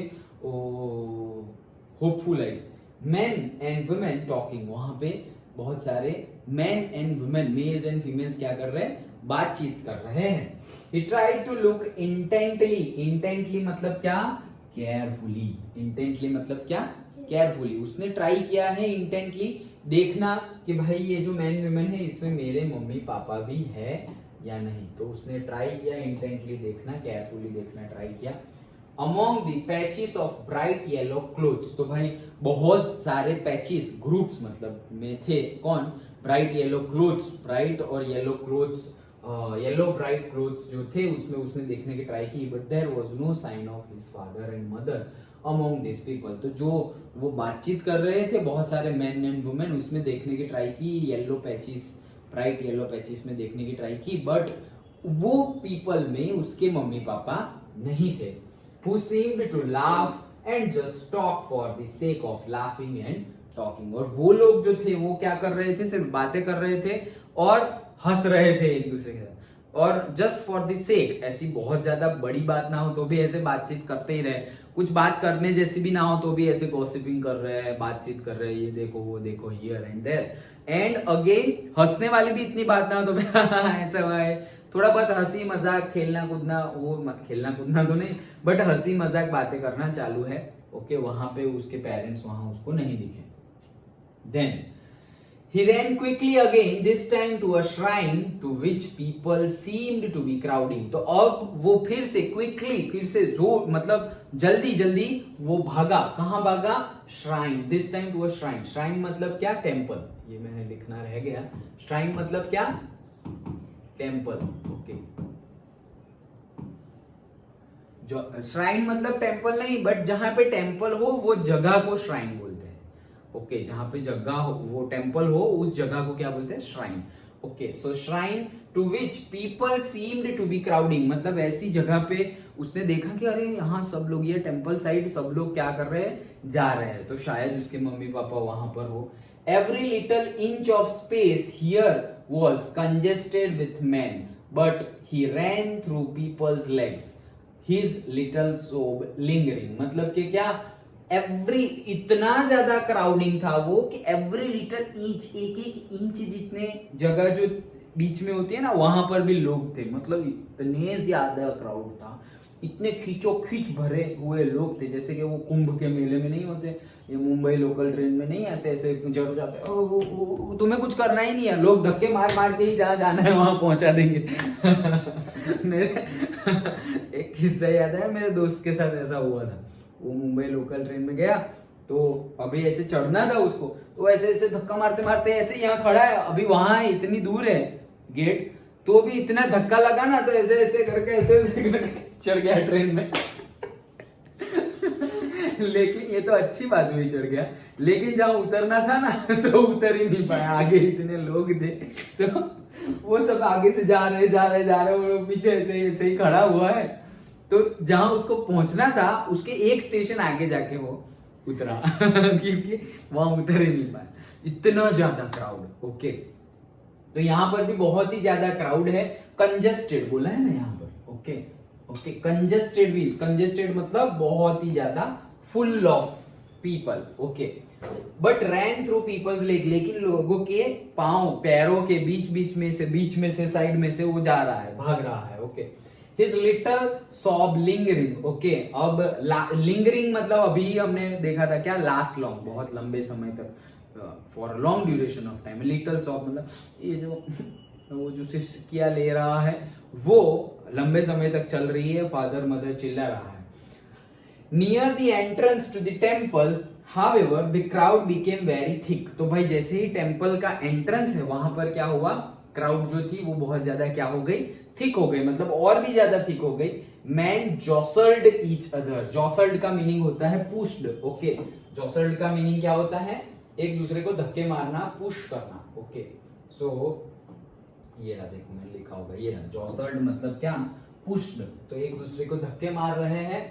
hopeful eyes, main and women talking, वहां पे बहुत सारे main and women, mails and females क्या कर रहे हैं, बातचीत कर रहे हैं। He tried to look intently, intently मतलब क्या, carefully, intently मतलब क्या, carefully, उसने ट्राई किया है intently देखना कि भाई ये जो मैन वुमेन है इसमें मेरे मम्मी पापा भी है या नहीं, तो उसने ट्राई किया intently देखना, carefully देखना ट्राई किया। Among the patches of bright yellow clothes, तो भाई बहुत सारे पैचेस, ग्रुप्स मतलब में थे, कौन, ब्राइट येलो क्लोथ्स, ब्राइट और yellow clothes, yellow bright clothes जो थे उसमें उसने देखने की ट्राई की, but there was no sign of his father and mother among this people, तो जो वो बातचीत कर रहे थे बहुत सारे मैन एंड वुमेन, उसमें देखने की ट्राई की, yellow patches, bright yellow patches में देखने की ट्राई की, बट वो पीपल में उसके मम्मी पापा नहीं थे, who seemed to laugh and just talk for the sake of laughing and talking, और वो लोग जो थे वो क्या कर रहे थे, सिर्फ बातें कर रहे थे और हंस रहे थे एक दूसरे के साथ, और जस्ट फॉर द सेक, ऐसी बहुत ज्यादा बड़ी बात ना हो तो भी ऐसे बातचीत करते ही रहे, कुछ बात करने जैसी भी ना हो तो भी ऐसे गॉसिपिंग कर रहे हैं, बातचीत कर रहे हैं, ये देखो वो देखो, here and there, and again हंसने वाली भी इतनी बात ना हो तो भी ऐसा हुआ है, थोड़ा बहुत हंसी मजाक, खेलना कूदना, वो खेलना कूदना तो नहीं बट हंसी मजाक बातें करना चालू है, ओके वहां पे उसके पेरेंट्स वहां उसको नहीं दिखे। Then he ran quickly again, this time to a shrine to which people seemed to be crowding, तो अब वो फिर से quickly, फिर से जोर मतलब जल्दी जल्दी वो भागा, कहां भागा, shrine, this time to a shrine, shrine मतलब क्या, टेम्पल, ये मैंने लिखना रह गया, shrine मतलब क्या, टेम्पल, ओके जो श्राइन मतलब टेम्पल नहीं, बट जहां पे टेम्पल हो वो जगह को श्राइन बोलते हैं, ओके जहां पे जगह हो, वो टेम्पल हो उस जगह को क्या बोलते हैं, shrine, okay so shrine to which people seemed to be crowding, मतलब ऐसी जगह पे उसने देखा कि अरे यहाँ सब लोग, ये टेम्पल साइड सब लोग क्या कर रहे हैं, जा रहे हैं, तो शायद उसके मम्मी पापा वहां पर हो। Every little inch of space here was congested with men, but he ran through people's legs, his little sob lingering, मतलब कि क्या, एवरी, इतना ज्यादा क्राउडिंग था वो कि एवरी लिटल इंच, एक एक इंच जितने जगह जो बीच में होती है ना वहां पर भी लोग थे, मतलब इतने ज्यादा क्राउड था, इतने खींचो खींच भरे हुए लोग थे, जैसे कि वो कुंभ के मेले में नहीं होते, ये मुंबई लोकल ट्रेन में नहीं ऐसे ऐसे चढ़ जाते, तुम्हें कुछ करना ही नहीं है, लोग धक्के मार मार के ही जहाँ जाना है वहां पहुंचा देंगे मेरे एक किस्सा याद है, मेरे दोस्त के साथ ऐसा हुआ था, वो मुंबई लोकल ट्रेन में गया, तो अभी ऐसे चढ़ना था उसको, तो ऐसे ऐसे धक्का मारते मारते ऐसे यहाँ खड़ा है, अभी वहां इतनी दूर है गेट, तो भी इतना धक्का लगा ना, तो ऐसे ऐसे करके ऐसे करके चढ़ गया ट्रेन में लेकिन ये तो अच्छी बात हुई चढ़ गया, लेकिन जहां उतरना था ना तो उतर ही नहीं पाया, आगे इतने लोग थे, तो वो सब आगे से जा रहे और पीछे ऐसे ऐसे ही खड़ा हुआ है, तो जहां उसको पहुंचना था उसके एक स्टेशन आगे जाके वो उतरा क्योंकि वहां उतर ही नहीं पाया, इतना ज्यादा क्राउड। ओके, तो यहाँ पर भी बहुत ही ज्यादा क्राउड है, कंजेस्टेड बोला है ना यहाँ पर। ओके ओके, कंजेस्टेड भी, कंजेस्टेड मतलब बहुत ही ज्यादा full of people. Okay, but ran through people's leg, लेकिन लोगों के पांव, पैरों के बीच में से साइड में से वो जा रहा है, भाग रहा है। Okay, his little sob lingering. Okay, अब लिंगरिंग मतलब अभी हमने देखा था क्या, लास्ट लॉन्ग, बहुत लंबे समय तक, for a long duration of time. Little sob मतलब ये जो वो जो सिसकिया ले रहा है वो लंबे समय तक चल रही है, फादर मदर चिल्ला रहा है। Near the entrance to the temple however the crowd became very thick. तो भाई जैसे ही टेम्पल का एंट्रेंस है वहां पर क्या हुआ, क्राउड जो थी वो बहुत ज्यादा क्या हो गई, थिक हो गई, मतलब और भी ज्यादा थिक हो गई। मैन जॉसल्ड ईच अदर, जॉसल्ड का मीनिंग होता है पुश्ड। ओके, जॉसल्ड का मीनिंग क्या होता है, एक दूसरे को धक्के मारना, पुश करना। ओके, सो ये रहा, देखो मैंने लिखा होगा, ये रहा, जॉसल्ड मतलब क्या, पुश्ड, तो एक दूसरे को धक्के मार रहे हैं।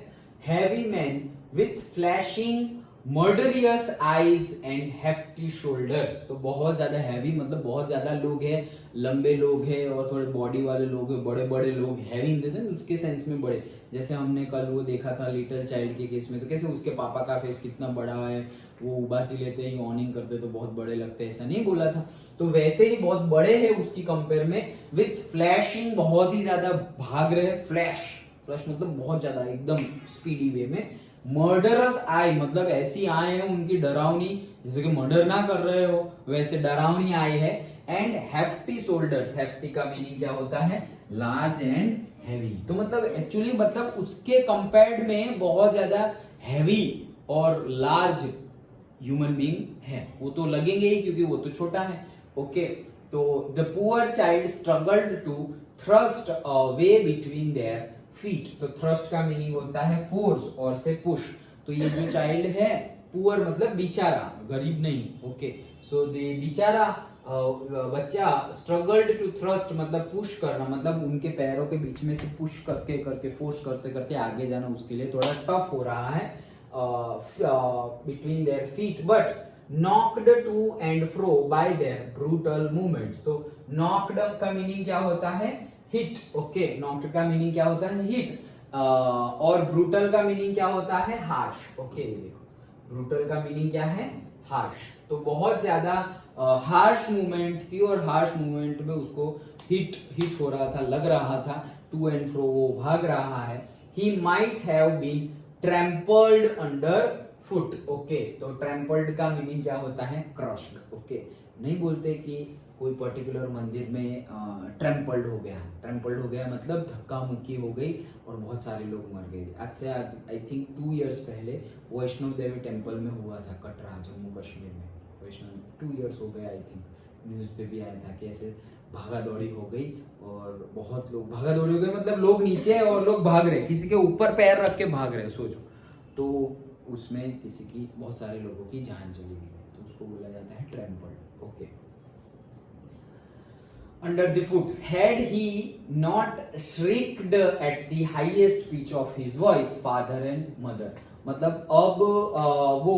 Heavy man with flashing murderous eyes and hefty shoulders, तो बहुत ज्यादा हैवी मतलब बहुत ज्यादा लोग हैं, लंबे लोग हैं और थोड़े बॉडी वाले लोग हैं, बड़े बड़े लोग, हैवी इन द सेंस उसके सेंस में बड़े, जैसे हमने कल वो देखा था लिटिल चाइल्ड के केस में, तो कैसे उसके पापा का फेस कितना बड़ा है, वो उबासी लेते ही ऑनिंग करते तो बहुत बड़े लगते हैं, ऐसा नहीं बोला था, तो वैसे ही बहुत बड़े हैं उसकी कंपेयर में। विथ फ्लैशिंग, बहुत ही ज्यादा भाग रहे हैं, फ्लैश, फ्लैश मतलब बहुत ज्यादा एकदम स्पीडी वे में। मर्डरस आई मतलब ऐसी आय है उनकी डरावनी, जैसे कि मर्डर ना कर रहे हो वैसे डरावनी आई है। एंड हेफ्टी शोल्डर्स, हेफ्टी का मीनिंग क्या होता है, लार्ज एंड हैवी, तो मतलब एक्चुअली मतलब उसके कंपेयर्ड में बहुत ज्यादा हैवी और लार्ज ह्यूमन बीइंग है, वो तो लगेंगे ही क्योंकि वो तो छोटा है। ओके, तो the poor child struggled to thrust a way between their feet, तो थ्रस्ट का मीनिंग होता है फोर्स और से पुश, तो ये जो चाइल्ड है पुअर मतलब बेचारा, गरीब नहीं। ओके, सो द बेचारा बच्चा स्ट्रगल्ड टू थ्रस्ट मतलब पुश करना, मतलब उनके पैरों के बीच में से पुश करके करके फोर्स करते करते आगे जाना उसके लिए थोड़ा टफ हो रहा है between their feet, but knocked to and fro by their brutal movements, तो नॉक्ड का मीनिंग क्या होता है, हिट। ओके, नॉक्ड का मीनिंग क्या होता है, हिट, और ब्रूटल का मीनिंग क्या होता है, हार्श। ओके, देखो ब्रूटल का मीनिंग क्या है, हार्श, तो बहुत ज्यादा हार्श मूवमेंट थी और हार्श मूवमेंट में उसको हिट हो रहा था, लग रहा था, टू एंड फ्रो वो भाग रहा है। He might have been trampled under foot. Okay, तो ट्रैम्पल्ड का मीनिंग क्या होता है, क्रश्ड। ओके, नहीं बोलते कि कोई पर्टिकुलर मंदिर में ट्रैम्पल्ड हो गया, ट्रैम्पल्ड हो गया मतलब धक्का मुक्की हो गई और बहुत सारे लोग मर गए। आज से आई थिंक 2 इयर्स पहले वैष्णव देवी टेम्पल में हुआ था, कटरा जम्मू कश्मीर में, वैष्णव 2 इयर्स हो गए आई थिंक, न्यूज पे भी आया था कि ऐसे भागा दौड़ी हो गई और बहुत लोग भागा दौड़ी हो गए, मतलब लोग नीचे है और लोग भाग रहे, किसी के ऊपर पैर रख के भाग रहे, सोचो, तो उसमें किसी की, बहुत सारे लोगों की जान चली गई, तो उसको बोला जाता है trampled. Okay, under the foot, had he not shrieked at the highest pitch of his voice father and mother, मतलब अब वो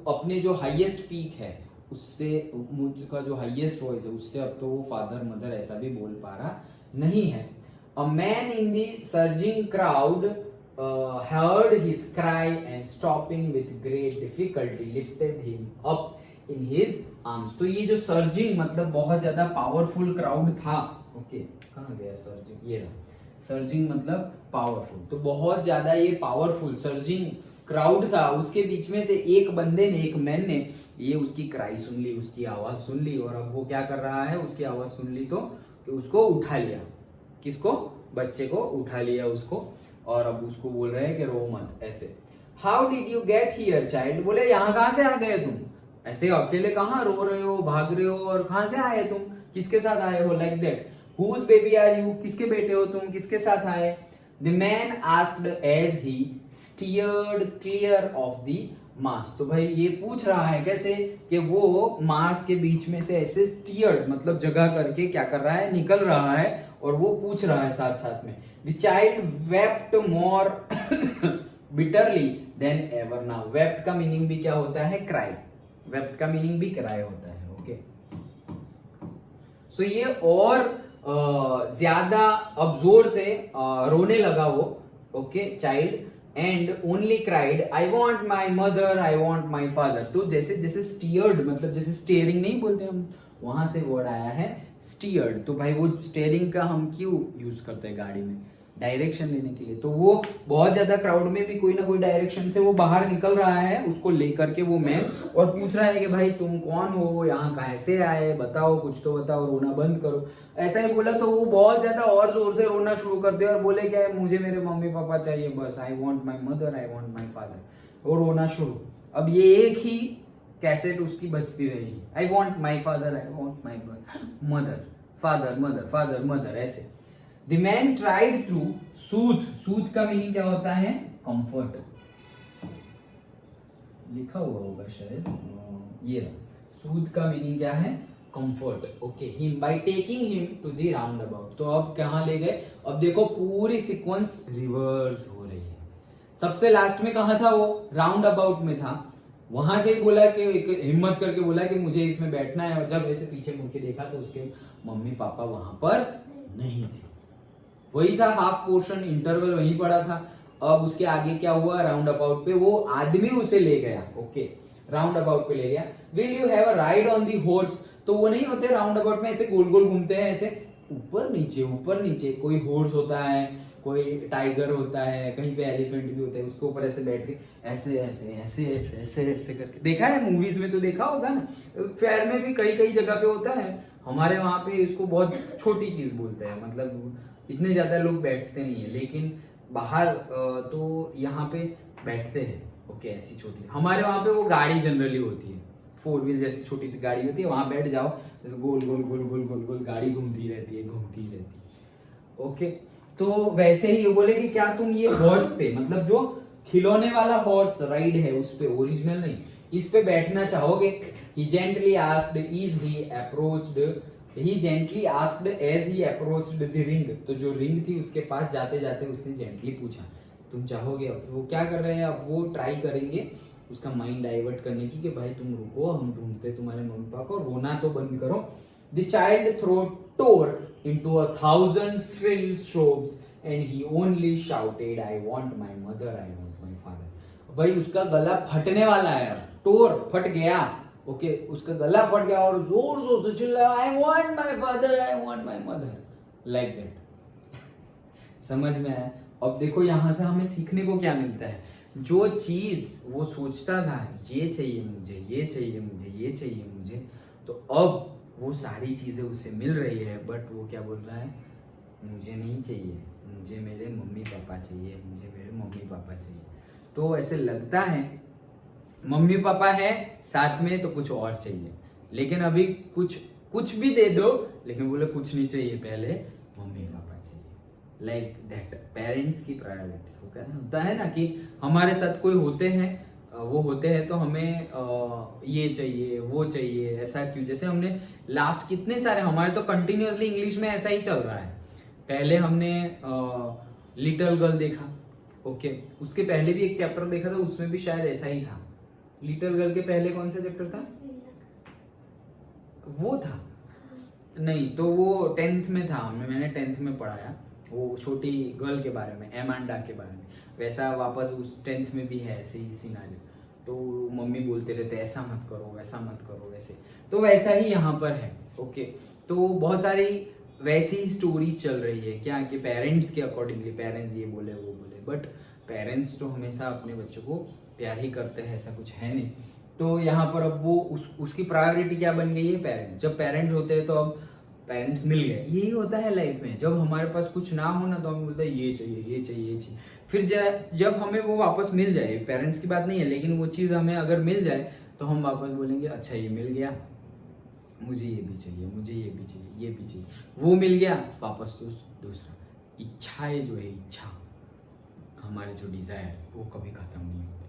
अपने जो हाईएस्ट पीक है उससे, मुझका जो हाईएस्ट वॉइस है उससे अब तो वो फादर मदर ऐसा भी बोल पा रहा नहीं है। A man in the surging crowd heard his cry and stopping with great difficulty lifted him up in his arms, तो ये जो सर्जिंग मतलब बहुत ज्यादा पावरफुल क्राउड था। ओके, कहाँ गया सर्जिंग, ये रहा, सर्जिंग मतलब पावरफुल, तो बहुत ज्यादा ये पावरफुल सर्जिंग क्राउड था, उसके बीच में से एक बंदे ने, एक मैन ने ये उसकी क्राई सुन ली, उसकी आवाज सुन ली, और अब वो क्या कर रहा है, उसकी आवाज सुन ली तो कि उसको उठा लिया, किसको, बच्चे को उठा लिया उसको, और अब उसको बोल रहे हैं कि रो मत, ऐसे। How did you get here child, बोले यहाँ कहाँ से आ गए तुम, ऐसे अकेले कहाँ रो रहे हो, भाग रहे हो, और कहां से आए तुम, किसके साथ आए हो, like that. Whose baby are you, किसके बेटे हो तुम, किसके साथ आए। The man asked as he steered clear of the mass, तो भाई ये पूछ रहा है कैसे कि वो मास के बीच में से ऐसे स्टीयर्ड मतलब जगह करके क्या कर रहा है, निकल रहा है, और वो पूछ रहा है साथ साथ में, the child wept more bitterly then ever now. Wept का मीनिंग भी क्या होता है? क्राई। वेप्ट का मीनिंग भी क्राई होता है। ओके, सो ये और ज्यादा अब जोर से रोने लगा वो। Okay, child, and only cried, I want my mother, I want my father. तो जैसे जैसे स्टीयर्ड, मतलब जैसे स्टेयरिंग नहीं बोलते हम, वहां से वर्ड आया है स्टीयर्ड। तो भाई वो स्टेयरिंग का हम क्यों यूज करते हैं गाड़ी में? डायरेक्शन देने के लिए। तो वो बहुत ज्यादा क्राउड में भी कोई ना कोई डायरेक्शन से वो बाहर निकल रहा है, उसको लेकर के वो मैन, और पूछ रहा है कि भाई तुम कौन हो, यहाँ कैसे आए, बताओ, कुछ तो बताओ, रोना बंद करो। ऐसा ही बोला तो वो बहुत ज्यादा और जोर से रोना शुरू कर दिया और बोले क्या, मुझे मेरे मम्मी पापा चाहिए बस, आई want my mother, I want my father. वो रोना शुरू। अब ये एक ही कैसेट उसकी बजती रहेगी, आई want my father, I want my mother, father mother, father mother, ऐसे। The man tried to soothe, soothe का मीनिंग क्या होता है? कंफर्ट। लिखा हुआ होगा शायद, ये रहा। soothe का मीनिंग क्या है? Comfort. Okay, him by taking him to the roundabout. तो अब कहाँ ले गए? अब देखो पूरी सीक्वेंस रिवर्स हो रही है। सबसे लास्ट में कहा था वो? राउंड अबाउट में था। वहां से ही बोला कि हिम्मत करके बोला कि मुझे इसमें बैठना है, और जब ऐसे पीछे मुड़ के देखा तो उसके मम्मी पापा वहां पर नहीं थे। वही था हाफ पोर्शन, इंटरवल वहीं पड़ा था। अब उसके आगे क्या हुआ? राउंड अबाउट पे वो आदमी उसे ले गया। ओके, राउंड अबाउट पे ले गया। Will you have a ride on the horse? तो वो नहीं होते राउंड अबाउट में ऐसे गोल गोल घूमते हैं, ऐसे ऊपर नीचे ऊपर नीचे। कोई हॉर्स होता है, कोई टाइगर होता है, कहीं पे एलिफेंट भी होता है, उसके ऊपर ऐसे बैठ के ऐसे ऐसे ऐसे ऐसे ऐसे ऐसे करके। देखा है मूवीज में तो देखा होगा ना, फेयर में भी कई कई जगह पे होता है। हमारे वहां पे इसको बहुत छोटी चीज बोलते हैं, मतलब इतने ज्यादा लोग बैठते नहीं है, लेकिन बाहर तो यहाँ पे बैठते हैं। ओके, ऐसी छोटी, हमारे वहां पे वो गाड़ी जनरली होती है, 4 व्हील जैसी छोटी सी गाड़ी होती है, वहां बैठ जाओ, जैसे गोल गोल गोल गोल गोल गोल गाड़ी घूमती रहती है, घूमती रहती है। ओके, तो वैसे ही बोले कि क्या तुम ये हॉर्स पे, मतलब जो खिलौने वाला हॉर्स राइड है उस पे, ओरिजिनल नहीं, इस पे बैठना चाहोगे? He gently asked is he approached, he gently asked as he approached the ring. तो जो रिंग थी उसके पास जाते जाते उसने जेंटली पूछा, तुम चाहोगे? अब वो क्या कर रहे हैं? अब वो ट्राई करेंगे उसका माइंड डाइवर्ट करने की, कि भाई तुम रुको, हम ढूंढते तुम्हारे मम्मी पापा को, रोना तो बंद करो। The child throat tore into 1,000 shrill sobs and he only shouted, I want my mother, I want my father। भाई उसका गला फटने वाला है, टोर फट गया। ओके, उसका गला फट गया और जोर जोर से चिल्लाया, आई want my father, I want my mother, like that. समझ में आया? अब देखो यहां से हमें सीखने को क्या मिलता है? जो चीज वो सोचता था ये चाहिए मुझे, ये चाहिए मुझे, ये चाहिए मुझे, तो अब वो सारी चीजें उससे मिल रही है, बट वो क्या बोल रहा है? मुझे नहीं चाहिए, मुझे मेरे मम्मी पापा चाहिए, मुझे मेरे मम्मी पापा चाहिए। तो ऐसे लगता है मम्मी पापा है साथ में तो कुछ और चाहिए, लेकिन अभी कुछ कुछ भी दे दो, लेकिन बोले कुछ नहीं चाहिए, पहले मम्मी पापा चाहिए। लाइक दैट, पेरेंट्स की प्रायोरिटी होता है ना, कि हमारे साथ कोई होते हैं, वो होते हैं तो हमें ये चाहिए वो चाहिए, ऐसा क्यों? जैसे हमने लास्ट कितने सारे, हमारे तो कंटिन्यूअसली इंग्लिश में ऐसा ही चल रहा है। पहले हमने लिटिल गर्ल देखा। ओके, उसके पहले भी एक चैप्टर देखा था, उसमें भी शायद ऐसा ही था। लिटिल गर्ल के पहले कौन सा चैप्टर था? वो था नहीं, तो वो 10th में था, मैंने 10th में पढ़ाया, वो छोटी गर्ल के बारे में, एमांडा के बारे में। वैसा वापस उस 10th में भी है ऐसे ही सिनारियो। तो मम्मी बोलते रहते ऐसा मत करो, वैसा मत करो, वैसे। तो वैसा ही यहाँ पर है। ओके, तो बहुत सारी वैसी ही स्टोरीज चल रही है क्या, कि पेरेंट्स के अकॉर्डिंगली, पेरेंट्स ये बोले वो बोले, बट पेरेंट्स तो हमेशा अपने बच्चों को प्यार ही करते हैं, ऐसा कुछ है नहीं। तो यहाँ पर अब वो उसकी प्रायोरिटी क्या बन गई है? पेरेंट्स। जब पेरेंट्स होते हैं तो अब पेरेंट्स मिल गए। यही होता है लाइफ में, जब हमारे पास कुछ ना हो ना, तो हम बोलते हैं ये चाहिए ये चाहिए ये चाहिए। फिर जब हमें वो वापस मिल जाए, पेरेंट्स की बात नहीं है, लेकिन वो चीज़ हमें अगर मिल जाए तो हम वापस बोलेंगे अच्छा ये मिल गया, मुझे ये भी चाहिए, मुझे ये भी चाहिए, ये भी चाहिए। वो मिल गया, वापस तो दूसरा। इच्छाएं जो है, इच्छा, हमारे जो डिजायर, वो कभी खत्म नहीं होते।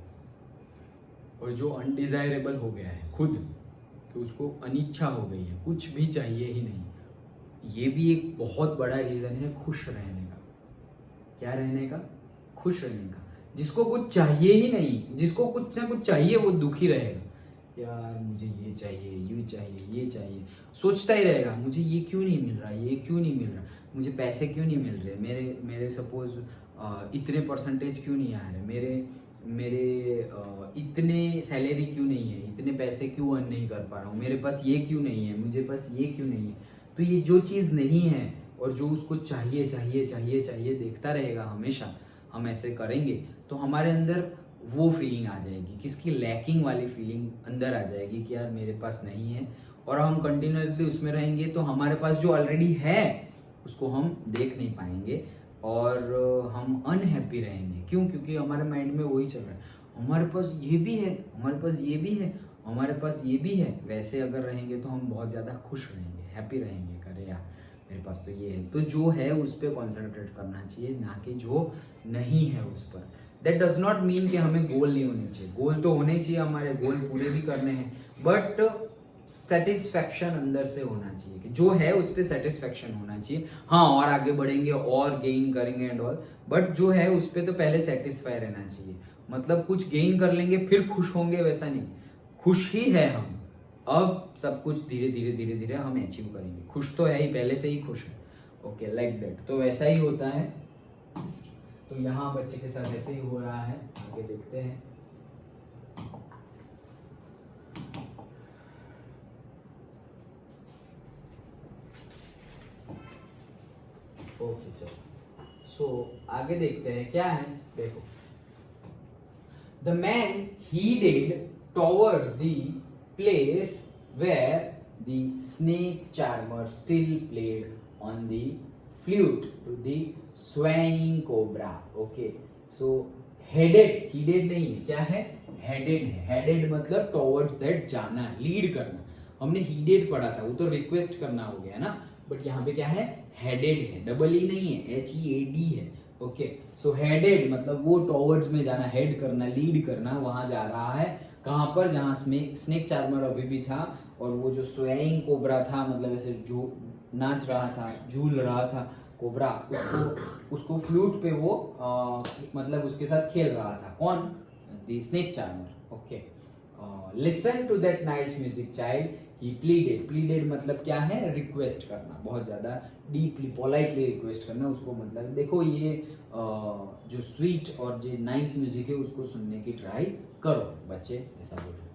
और जो अनडिजायरेबल हो गया है खुद, कि उसको अनिच्छा हो गई है, कुछ भी चाहिए ही नहीं, ये भी एक बहुत बड़ा रीजन है खुश रहने का। क्या रहने का? खुश रहने का। जिसको कुछ चाहिए ही नहीं, जिसको कुछ ना कुछ चाहिए, वो दुखी रहेगा। यार मुझे ये चाहिए, ये चाहिए, ये चाहिए, सोचता ही रहेगा मुझे ये क्यों नहीं मिल रहा, ये क्यों नहीं मिल रहा, मुझे पैसे क्यों नहीं मिल रहे, मेरे मेरे सपोज इतने परसेंटेज क्यों नहीं आ रहे, मेरे मेरे इतने सैलरी क्यों नहीं है, इतने पैसे क्यों अर्न नहीं कर पा रहा हूँ, मेरे पास ये क्यों नहीं है, मुझे पास ये क्यों नहीं है। तो ये जो चीज़ नहीं है और जो उसको चाहिए चाहिए चाहिए चाहिए देखता रहेगा हमेशा, हम ऐसे करेंगे तो हमारे अंदर वो फीलिंग आ जाएगी, किसकी? लैकिंग वाली फीलिंग अंदर आ जाएगी कि यार मेरे पास नहीं है। और हम कंटिन्यूसली उसमें रहेंगे तो हमारे पास जो ऑलरेडी है उसको हम देख नहीं पाएंगे और हम अनहैप्पी रहेंगे। क्यों? क्योंकि हमारे माइंड में वही चल रहा है, हमारे पास ये भी है, हमारे पास ये भी है, हमारे पास ये भी है। वैसे अगर रहेंगे तो हम बहुत ज़्यादा खुश रहेंगे, हैप्पी रहेंगे, करे यार मेरे पास तो ये है। तो जो है उस पर कॉन्सेंट्रेट करना चाहिए, ना कि जो नहीं है उस पर। दैट डज नॉट मीन कि हमें गोल नहीं होने चाहिए, गोल तो होने चाहिए, हमारे गोल पूरे भी करने हैं, बट सेटिस्फैक्शन अंदर से होना चाहिए कि जो है उस पर सेटिस्फैक्शन होना चाहिए। हाँ, और आगे बढ़ेंगे और गेन करेंगे एंड ऑल, बट जो है उस पर तो पहले सेटिस्फाई रहना चाहिए। मतलब कुछ गेन कर लेंगे फिर खुश होंगे, वैसा नहीं। खुश ही है हम, अब सब कुछ धीरे धीरे धीरे धीरे हम अचीव करेंगे। खुश तो है ही, पहले से ही खुश है। Okay, like that. तो वैसा ही होता है। तो यहाँ बच्चे के साथ ऐसे ही हो रहा है, आगे देखते हैं। ओके चलो, सो आगे देखते हैं क्या है। देखो, the man headed towards the place where the snake charmer still played on the flute to the swaying cobra. Okay, so headed नहीं है, क्या है? headed है। headed मतलब towards that जाना, लीड करना। हमने heeded पढ़ा था, वो तो रिक्वेस्ट करना हो गया ना, बट यहाँ पे क्या है? headed है, डबल ई नहीं है, HEAD है। ओके, सो हेडेड मतलब वो टॉवर्ड्स में जाना, हेड करना, लीड करना, वहां जा रहा है। कहां पर? जहां स्नेक चार्मर अभी भी था और वो जो स्वेइंग कोबरा था, मतलब ऐसे जो नाच रहा था, झूल रहा था कोबरा, उसको फ्लूट पे वो मतलब उसके साथ खेल रहा था। कौन? The snake charmer. Okay, listen to that nice music child, he pleaded मतलब क्या है? रिक्वेस्ट करना, बहुत ज्यादा डीपली पोलाइटली रिक्वेस्ट करना उसको। मतलब देखो ये जो स्वीट और जो नाइस म्यूजिक है उसको सुनने की ट्राई करो बच्चे, ऐसा बोलो।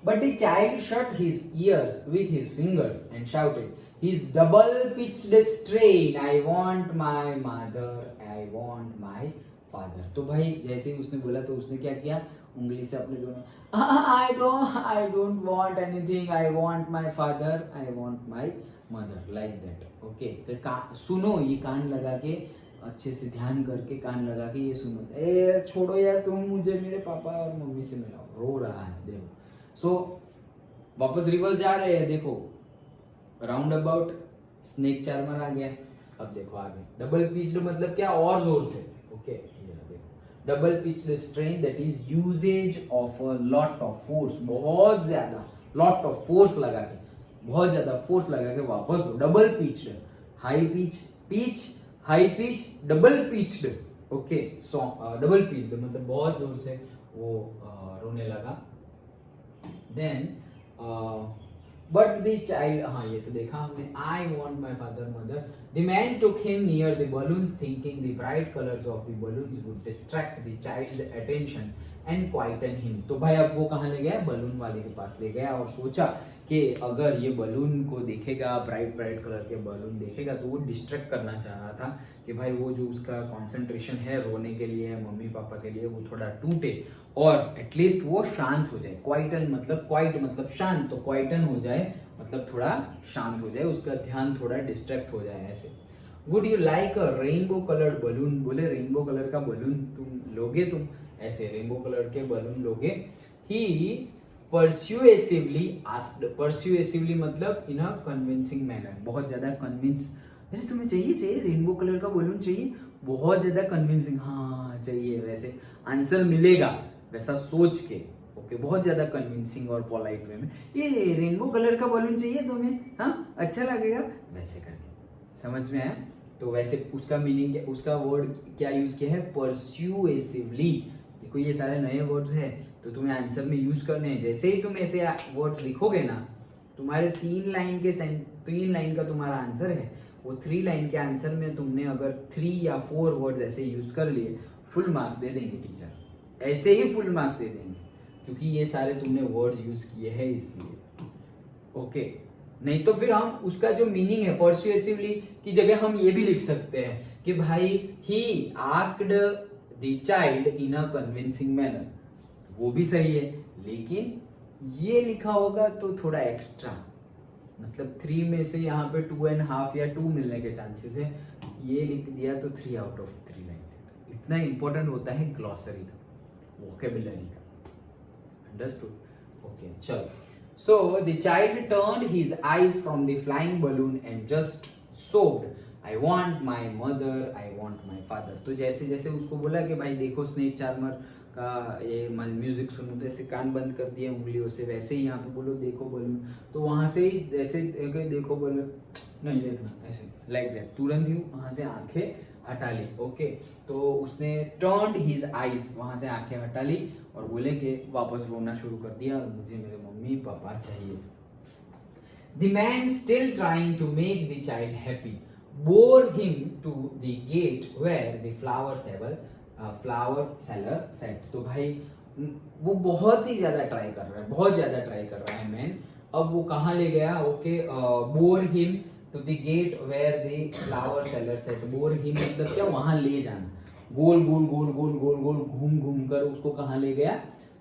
But the child shut his years with his fingers and shouted his double pitched strain, I want my mother, I want my father. तो भाई जैसे ही उसने बोला तो उसने क्या किया? उंगली से अपने दोनों, I don't want anything, I want my father, I want my mother, like that. Okay, सुनो, ये कान लगा के अच्छे से ध्यान करके कान लगा के ये सुनो। ए छोड़ो यार, तुम मुझे मेरे पापा और मम्मी से मिलाओ, रो रहा है देखो। सो वापस रिवर्स जा रहे हैं, देखो राउंड अबाउट स्नेक चार्मर आ गया। अब देखो आगे, डबल पिच्ड मतलब क्या? और जोर से। ओके, देखो double pitched strain that is usage of a lot of force, बहुत ज्यादा लॉट ऑफ फोर्स लगा के, बहुत ज्यादा फोर्स लगा के वापस हो। Double pitched, high pitch, high pitch, double pitched. Okay, song double pitched मतलब बहुत जोर से वो रोने लगा। देन बट द चाइल्ड, हाँ ये तो देखा हमने, I want my father mother. The man took him near the balloons thinking the bright colours of the balloons would distract the child's attention and quieten him. तो भाई अब वो कहाँ ले गया? बलून वाले के पास ले गया और सोचा कि अगर ये बलून को देखेगा, ब्राइट ब्राइट कलर के बलून देखेगा तो वो डिस्ट्रैक्ट करना चाह रहा था कि भाई वो जो उसका कंसंट्रेशन है रोने के लिए, मम्मी पापा के लिए, वो थोड़ा टूटे और एटलीस्ट वो शांत हो जाए। क्वाइटन मतलब, क्वाइट मतलब शांत, तो क्वाइटन हो जाए मतलब थोड़ा शांत हो जाए, उसका ध्यान थोड़ा डिस्ट्रैक्ट हो जाए ऐसे। Would you like a rainbow coloured balloon? बोले रेनबो कलर का बलून तुम लोगे? तुम ऐसे रेनबो कलर के बलून लोगे? ही persuasively asked, persuasively मतलब in a convincing manner, बहुत ज्यादा कन्विंस, अरे तुम्हें चाहिए रेनबो कलर का बलून चाहिए, बहुत ज्यादा कन्विंसिंग, हाँ चाहिए, वैसे आंसर मिलेगा वैसा सोच के। ओके, बहुत ज्यादा कन्विंसिंग और पोलाइट वे में, ये रेनबो कलर का बलून चाहिए तुम्हें? हाँ अच्छा लगेगा, वैसे करके। समझ में आया? तो वैसे उसका मीनिंग, उसका वर्ड क्या यूज किया है, परस्यूएसिवली। देखो ये सारे नए वर्ड्स है तो तुम्हें आंसर में यूज करने हैं। जैसे ही तुम ऐसे वर्ड्स लिखोगे ना, तुम्हारे 3 लाइन का तुम्हारा आंसर है, वो 3 लाइन के आंसर में तुमने अगर 3 या 4 वर्ड्स ऐसे यूज कर लिए, फुल मार्क्स दे देंगे टीचर, ऐसे ही फुल मार्क्स दे देंगे, क्योंकि ये सारे तुमने वर्ड्स यूज किए हैं इसलिए। ओके, नहीं तो फिर हम उसका जो मीनिंग है परसुएसिवली की जगह हम ये भी लिख सकते हैं कि भाई he asked the child in a convincing manner, वो भी सही है, लेकिन ये लिखा होगा तो थोड़ा एक्स्ट्रा, मतलब 3 में से यहाँ पे 2.5 या 2 मिलने के चांसेस है, ये लिख दिया तो 3 आउट ऑफ 3 लाइन। इतना इंपॉर्टेंट होता है ग्लॉसरी का, वोकेबुलरी का, अंडरस्टूड? ओके चलो। So the child turned his eyes from the flying balloon and just sobbed, I want my mother, I want my father। तो जैसे जैसे उसको बोला कि भाई देखो स्नेक चार्मर का ये म्यूजिक सुनो, तो ऐसे कान बंद कर दिए उंगलियों से, वैसे ही यहाँ पे बोलो देखो बलून, तो वहां से ही ऐसे देखो बलून नहीं देखना, ऐसे लाइक दैट, तुरंत ही वहां से आंखें हटा ली। ओके, तो उसने टर्न्ड हिज आईज, वहां से आंखें हटा ली और बोले कि वापस रोना शुरू कर दिया और मुझे मेरे मम्मी पापा चाहिए। The man still trying to make the child happy bore him to the gate where the flower seller sat। तो भाई वो बहुत ही ज्यादा ट्राई कर रहा है, बहुत ज्यादा ट्राई कर रहा है मैन। अब वो कहाँ ले गया? Okay, bore him to the gate where the flower seller sat. Bore him मतलब क्या? वहां ले जाना, गोल गोल गोल गोल गोल गोल घूम घूम कर उसको कहाँ ले गया?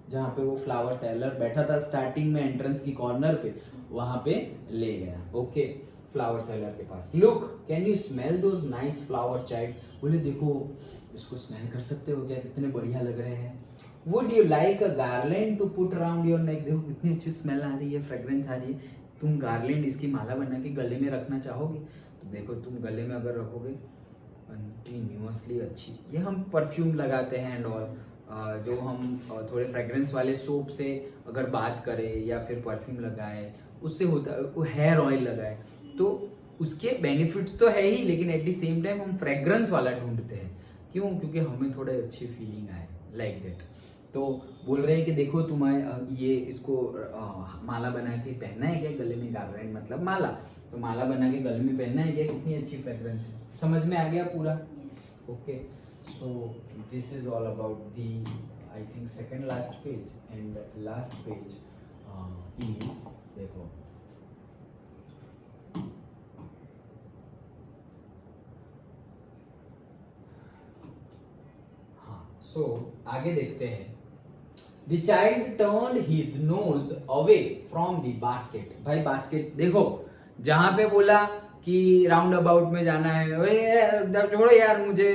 जहाँ पे वो फ्लावर सेलर बैठा था स्टार्टिंग में एंट्रेंस की कॉर्नर पे, वहां पे ले गया। ओके, फ्लावर सेलर के पास। Look can you smell those nice flower child. बोले देखो इसको स्मेल कर सकते हो क्या, कितने बढ़िया लग रहे हैं। Would you like a garland to put around your neck. देखो कितनी अच्छी स्मेल आ रही है, फ्रेग्रेंस आ रही है, तुम गार्लैंड इसकी माला बना के गले में रखना चाहोगे? तो देखो तुम गले में अगर रखोगे कंटिन्यूअसली अच्छी, ये हम परफ्यूम लगाते हैं एंड ऑल, जो हम थोड़े फ्रेग्रेंस वाले सोप से अगर बात करें या फिर परफ्यूम लगाए, उससे होता है, हेयर ऑयल लगाए, तो उसके बेनिफिट्स तो है ही, लेकिन एट द सेम टाइम हम फ्रेग्रेंस वाला ढूंढते हैं। क्यों? क्योंकि हमें थोड़ा अच्छी फीलिंग आए, लाइक दैट। तो बोल रहे हैं कि देखो तुम्हारे ये इसको माला बना के पहनना है क्या गले में? गार्लैंड मतलब माला, तो माला बना के गले में पहनना है क्या? कितनी अच्छी फ्रेग्रेंस है। समझ में आ गया पूरा? Okay, so this is all about the I think second last page, and last page is, देखो हाँ, सो आगे देखते हैं। The child turned his nose away from the basket। भाई बास्केट देखो, जहां पे बोला कि राउंड अबाउट में जाना है, छोड़ो यार मुझे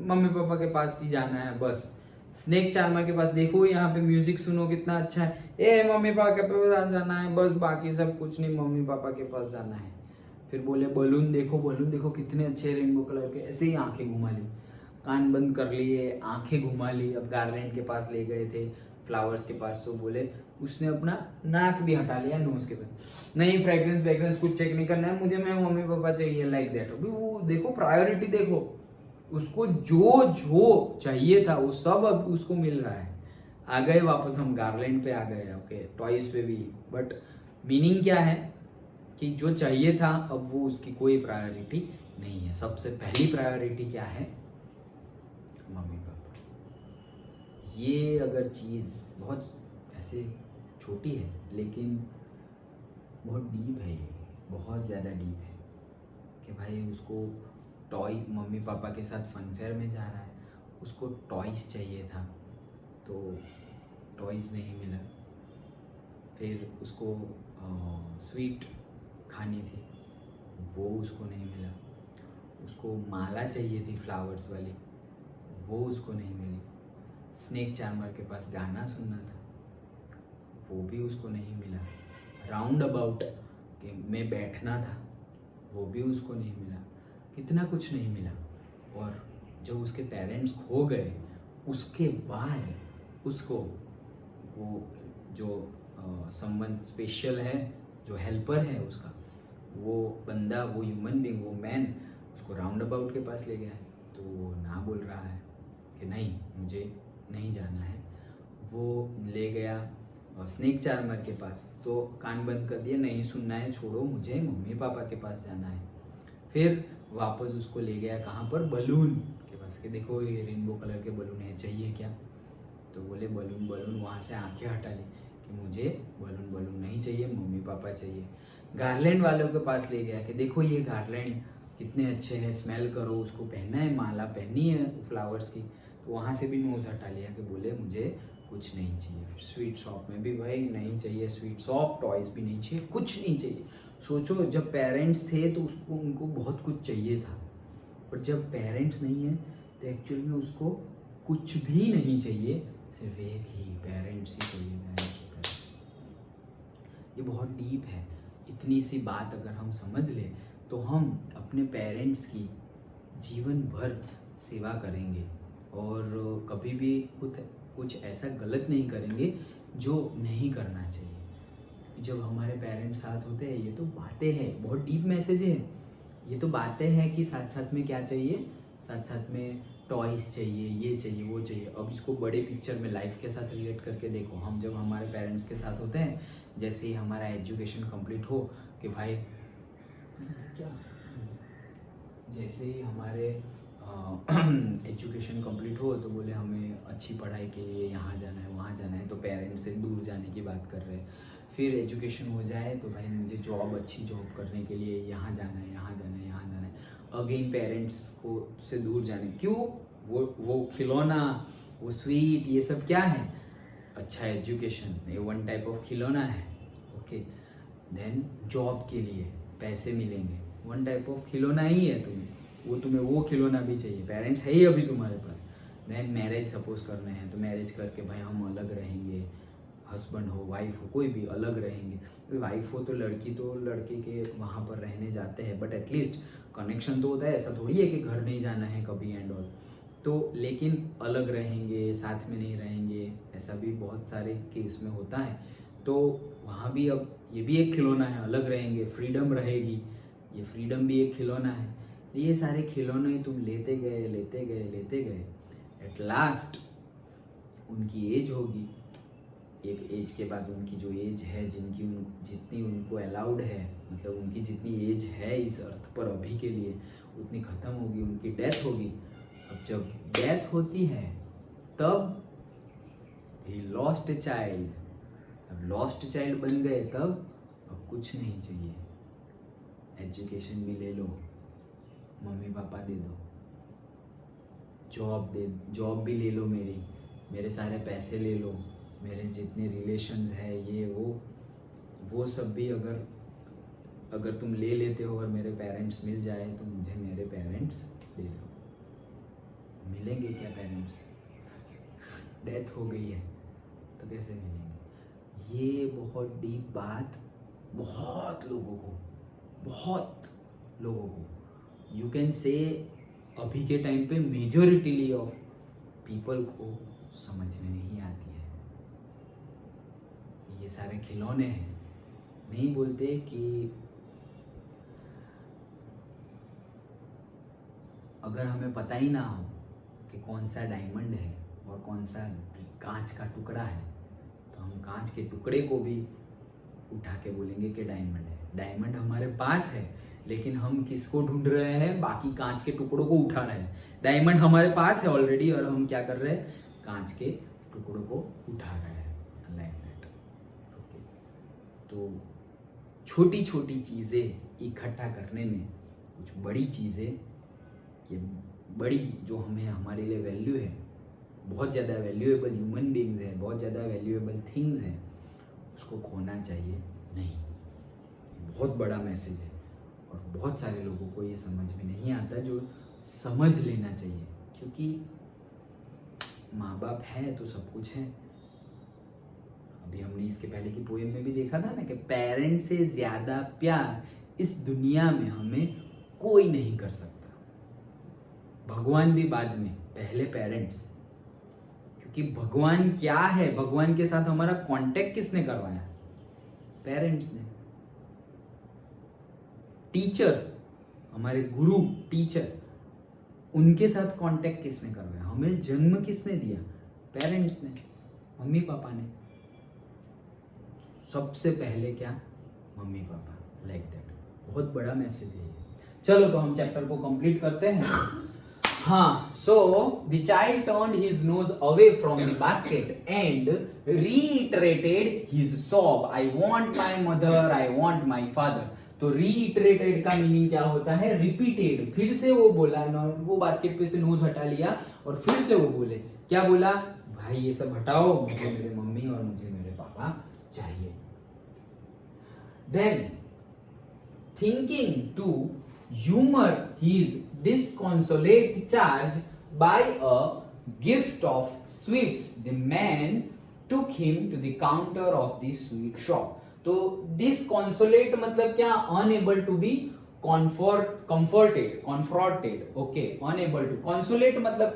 मम्मी पापा के पास ही जाना है बस। स्नेक चार्मर के पास देखो, यहाँ पे म्यूजिक सुनो कितना अच्छा है, मम्मी पापा के पास जाना है बस, बाकी सब कुछ नहीं, मम्मी पापा के पास जाना है। फिर बोले बलून देखो कितने अच्छे रेनबो कलर के, ऐसे ही आंखें घुमा ली, कान बंद कर लिए, आंखें घुमा ली। अब गार्लैंड के पास ले गए थे, फ्लावर्स के पास, तो बोले उसने अपना नाक भी हटा लिया नोज के पास। नहीं फ्रेग्रेंस कुछ चेक नहीं करना है मुझे, मैं मम्मी पापा चाहिए, लाइक दैट। अभी वो देखो प्रायोरिटी देखो, उसको जो चाहिए था वो सब अब उसको मिल रहा है। आ गए वापस हम गार्लैंड पे आ गए, ओके, टॉयज पे भी। बट मीनिंग क्या है कि जो चाहिए था अब वो उसकी कोई प्रायोरिटी नहीं है। सबसे पहली प्रायोरिटी क्या है? Mummy papa. ये अगर चीज़ बहुत ऐसे छोटी है लेकिन बहुत डीप है, ये बहुत ज़्यादा डीप है कि भाई उसको टॉय, मम्मी पापा के साथ फनफेयर में जा रहा है, उसको टॉयज़ चाहिए था तो टॉयज़ नहीं मिला। फिर उसको स्वीट खानी थी, वो उसको नहीं मिला। उसको माला चाहिए थी फ्लावर्स वाली, वो उसको नहीं मिली। स्नेक चार्मर के पास गाना सुनना था, वो भी उसको नहीं मिला। राउंड अबाउट के में बैठना था, वो भी उसको नहीं मिला। कितना कुछ नहीं मिला। और जब उसके पेरेंट्स खो गए उसके बाद उसको वो जो संबंध स्पेशल है, जो हेल्पर है उसका, वो बंदा, वो ह्यूमन बीइंग, वो मैन उसको राउंड अबाउट के पास ले गया है, तो वो ना बोल रहा है कि नहीं मुझे नहीं जाना है। वो ले गया स्नेक चार्मर के पास, तो कान बंद कर दिया, नहीं सुनना है, छोड़ो, मुझे मम्मी पापा के पास जाना है। फिर वापस उसको ले गया कहाँ पर, बलून के पास, कि देखो ये रेनबो कलर के बलून है, चाहिए क्या? तो बोले बलून बलून, वहाँ से आंखें हटा ली कि मुझे बलून बलून नहीं चाहिए, मम्मी पापा चाहिए। गार्लैंड वालों के पास ले गया कि देखो ये गार्लैंड कितने अच्छे हैं, स्मेल करो, उसको पहनना है, माला पहननी है फ्लावर्स की। तो वहाँ से भी नोज हटा लिया कि बोले मुझे कुछ नहीं चाहिए। फिर स्वीट शॉप में भी भाई नहीं चाहिए स्वीट शॉप, टॉयज भी नहीं चाहिए, कुछ नहीं चाहिए। सोचो जब पेरेंट्स थे तो उसको उनको बहुत कुछ चाहिए था, और जब पेरेंट्स नहीं है तो एक्चुअली में उसको कुछ भी नहीं चाहिए, सिर्फ एक ही पेरेंट्स ही चाहिए, पेरेंट्स। ये बहुत डीप है। इतनी सी बात अगर हम समझ लें तो हम अपने पेरेंट्स की जीवन भर सेवा करेंगे और कभी भी कुछ ऐसा गलत नहीं करेंगे जो नहीं करना चाहिए। जब हमारे पेरेंट्स साथ होते हैं, ये तो बातें हैं, बहुत डीप मैसेज है। ये तो बातें हैं कि साथ साथ में क्या चाहिए, साथ साथ में टॉयज चाहिए, ये चाहिए, वो चाहिए। अब इसको बड़े पिक्चर में लाइफ के साथ रिलेट करके देखो। हम जब हमारे पेरेंट्स के साथ होते हैं, जैसे ही हमारा एजुकेशन कंप्लीट हो कि भाई क्या, जैसे ही हमारे एजुकेशन कंप्लीट हो तो बोले हमें अच्छी पढ़ाई के लिए यहाँ जाना है, वहाँ जाना है, तो पेरेंट्स से दूर जाने की बात कर रहे हैं। फिर एजुकेशन हो जाए तो भाई मुझे जॉब, अच्छी जॉब करने के लिए यहाँ जाना है, यहाँ जाना है, यहाँ जाना है। अगेन पेरेंट्स को से दूर जाने, क्यों? वो खिलौना, वो स्वीट, ये सब क्या है? अच्छा एजुकेशन, ये वन टाइप ऑफ खिलौना है। ओके, देन जॉब के लिए पैसे मिलेंगे, वन टाइप ऑफ खिलौना ही है। तुम्हें वो खिलौना भी चाहिए, पेरेंट्स है ही अभी तुम्हारे पास। देन मैरिज सपोज करना है तो मैरिज करके भाई हम अलग रहेंगे, हस्बैंड हो, वाइफ हो, कोई भी अलग रहेंगे। वाइफ हो तो लड़की तो लड़के के वहाँ पर रहने जाते हैं, बट एटलीस्ट कनेक्शन तो होता है। ऐसा थोड़ी है कि घर नहीं जाना है कभी एंड ऑल। तो लेकिन अलग रहेंगे, साथ में नहीं रहेंगे, ऐसा भी बहुत सारे केस में होता है। तो वहाँ भी अब ये भी एक खिलौना है, अलग रहेंगे, फ्रीडम रहेगी, ये फ्रीडम भी एक खिलौना है। ये सारे खिलौने तुम लेते गए, लेते गए, लेते गए, एट लास्ट उनकी एज होगी। एक एज के बाद उनकी जो एज है, जितनी उनको अलाउड है, मतलब उनकी जितनी एज है इस अर्थ पर अभी के लिए, उतनी ख़त्म होगी, उनकी डेथ होगी। अब जब डेथ होती है तब ही लॉस्ट ए चाइल्ड, अब लॉस्ट चाइल्ड बन गए, तब अब कुछ नहीं चाहिए। एजुकेशन भी ले लो, मम्मी पापा दे दो, जॉब भी ले लो, मेरे सारे पैसे ले लो, मेरे जितने रिलेशंस है ये वो सब भी अगर तुम ले लेते हो और मेरे पेरेंट्स मिल जाए तो मुझे मेरे पेरेंट्स दे दो। मिलेंगे क्या पेरेंट्स? डेथ हो गई है तो कैसे मिलेंगे? ये बहुत डीप बात बहुत लोगों को यू कैन से अभी के टाइम पे मेजोरिटी ऑफ पीपल को समझ में नहीं आती है। ये सारे खिलौने हैं, नहीं बोलते कि अगर हमें पता ही ना हो कि कौन सा डायमंड है और कौन सा कांच का टुकड़ा है, तो हम कांच के टुकड़े को भी उठा के बोलेंगे कि डायमंड है। डायमंड हमारे पास है, लेकिन हम किसको ढूंढ रहे हैं? बाकी कांच के टुकड़ों को उठा रहे हैं। डायमंड हमारे पास है ऑलरेडी और हम क्या कर रहे हैं? कांच के टुकड़ों को उठा रहे हैं, लाइक दैट। ओके, तो छोटी छोटी चीज़ें इकट्ठा करने में कुछ बड़ी चीज़ें, ये बड़ी जो हमें हमारे लिए वैल्यू है, बहुत ज़्यादा वैल्यूएबल ह्यूमन बीइंग्स है, बहुत ज़्यादा वैल्यूएबल थिंग्स हैं, उसको खोना चाहिए नहीं। ये बहुत बड़ा मैसेज है और बहुत सारे लोगों को ये समझ में नहीं आता, जो समझ लेना चाहिए, क्योंकि माँ बाप है तो सब कुछ है। अभी हमने इसके पहले की पोएम में भी देखा था ना कि पेरेंट्स से ज़्यादा प्यार इस दुनिया में हमें कोई नहीं कर सकता। भगवान भी बाद में, पहले पेरेंट्स, क्योंकि भगवान क्या है, भगवान के साथ हमारा कांटेक्ट किसने करवाया? पेरेंट्स ने। टीचर, हमारे गुरु, टीचर, उनके साथ कांटेक्ट किसने करवाया? हमें जन्म किसने दिया? पेरेंट्स ने, मम्मी पापा ने। सबसे पहले क्या? Mummy papa, like that. बहुत बड़ा मैसेज है ये। चलो तो हम चैप्टर को कंप्लीट करते हैं। हाँ, so the child turned his nose away from the basket and reiterated his sob, I want my mother, I want my father. तो reiterated का मीनिंग क्या होता है? रिपीटेड, फिर से वो बोला, वो बास्केट पे से नोज हटा लिया और फिर से वो बोले, क्या बोला? भाई ये सब हटाओ, मुझे मेरे मम्मी और मुझे मेरे पापा चाहिए। Then thinking to humor his disconsolate charge by a gift of sweets, the man took him to the counter of the sweet shop. तो disconsolate मतलब क्या? Unable to be comforted, okay, unable to, consolate मतलब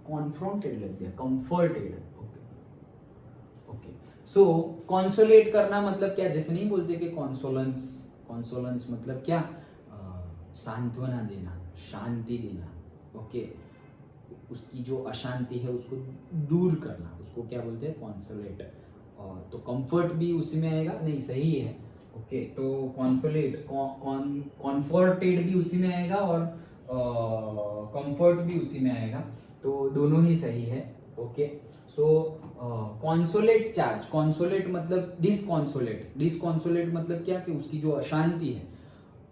confronted लग गया, comforted, okay, so consolate करना मतलब क्या? जैसे नहीं बोलते कि consolence मतलब क्या? सांत्वना देना, शांति देना, ओके, उसकी जो अशांति है उसको दूर करना, उसको क्या बोलते हैं? कॉन्सोलेट। और तो कंफर्ट भी उसी में आएगा, नहीं सही है, ओके, तो कॉन्सोलेट, कॉन्फर्टेड भी उसी में आएगा और कंफर्ट भी उसी में आएगा, तो दोनों ही सही है, ओके। सो कॉन्सोलेट चार्ज, कॉन्सोलेट मतलब डिसकॉन्सोलेट, डिसकॉन्सोलेट मतलब क्या? कि उसकी जो अशांति है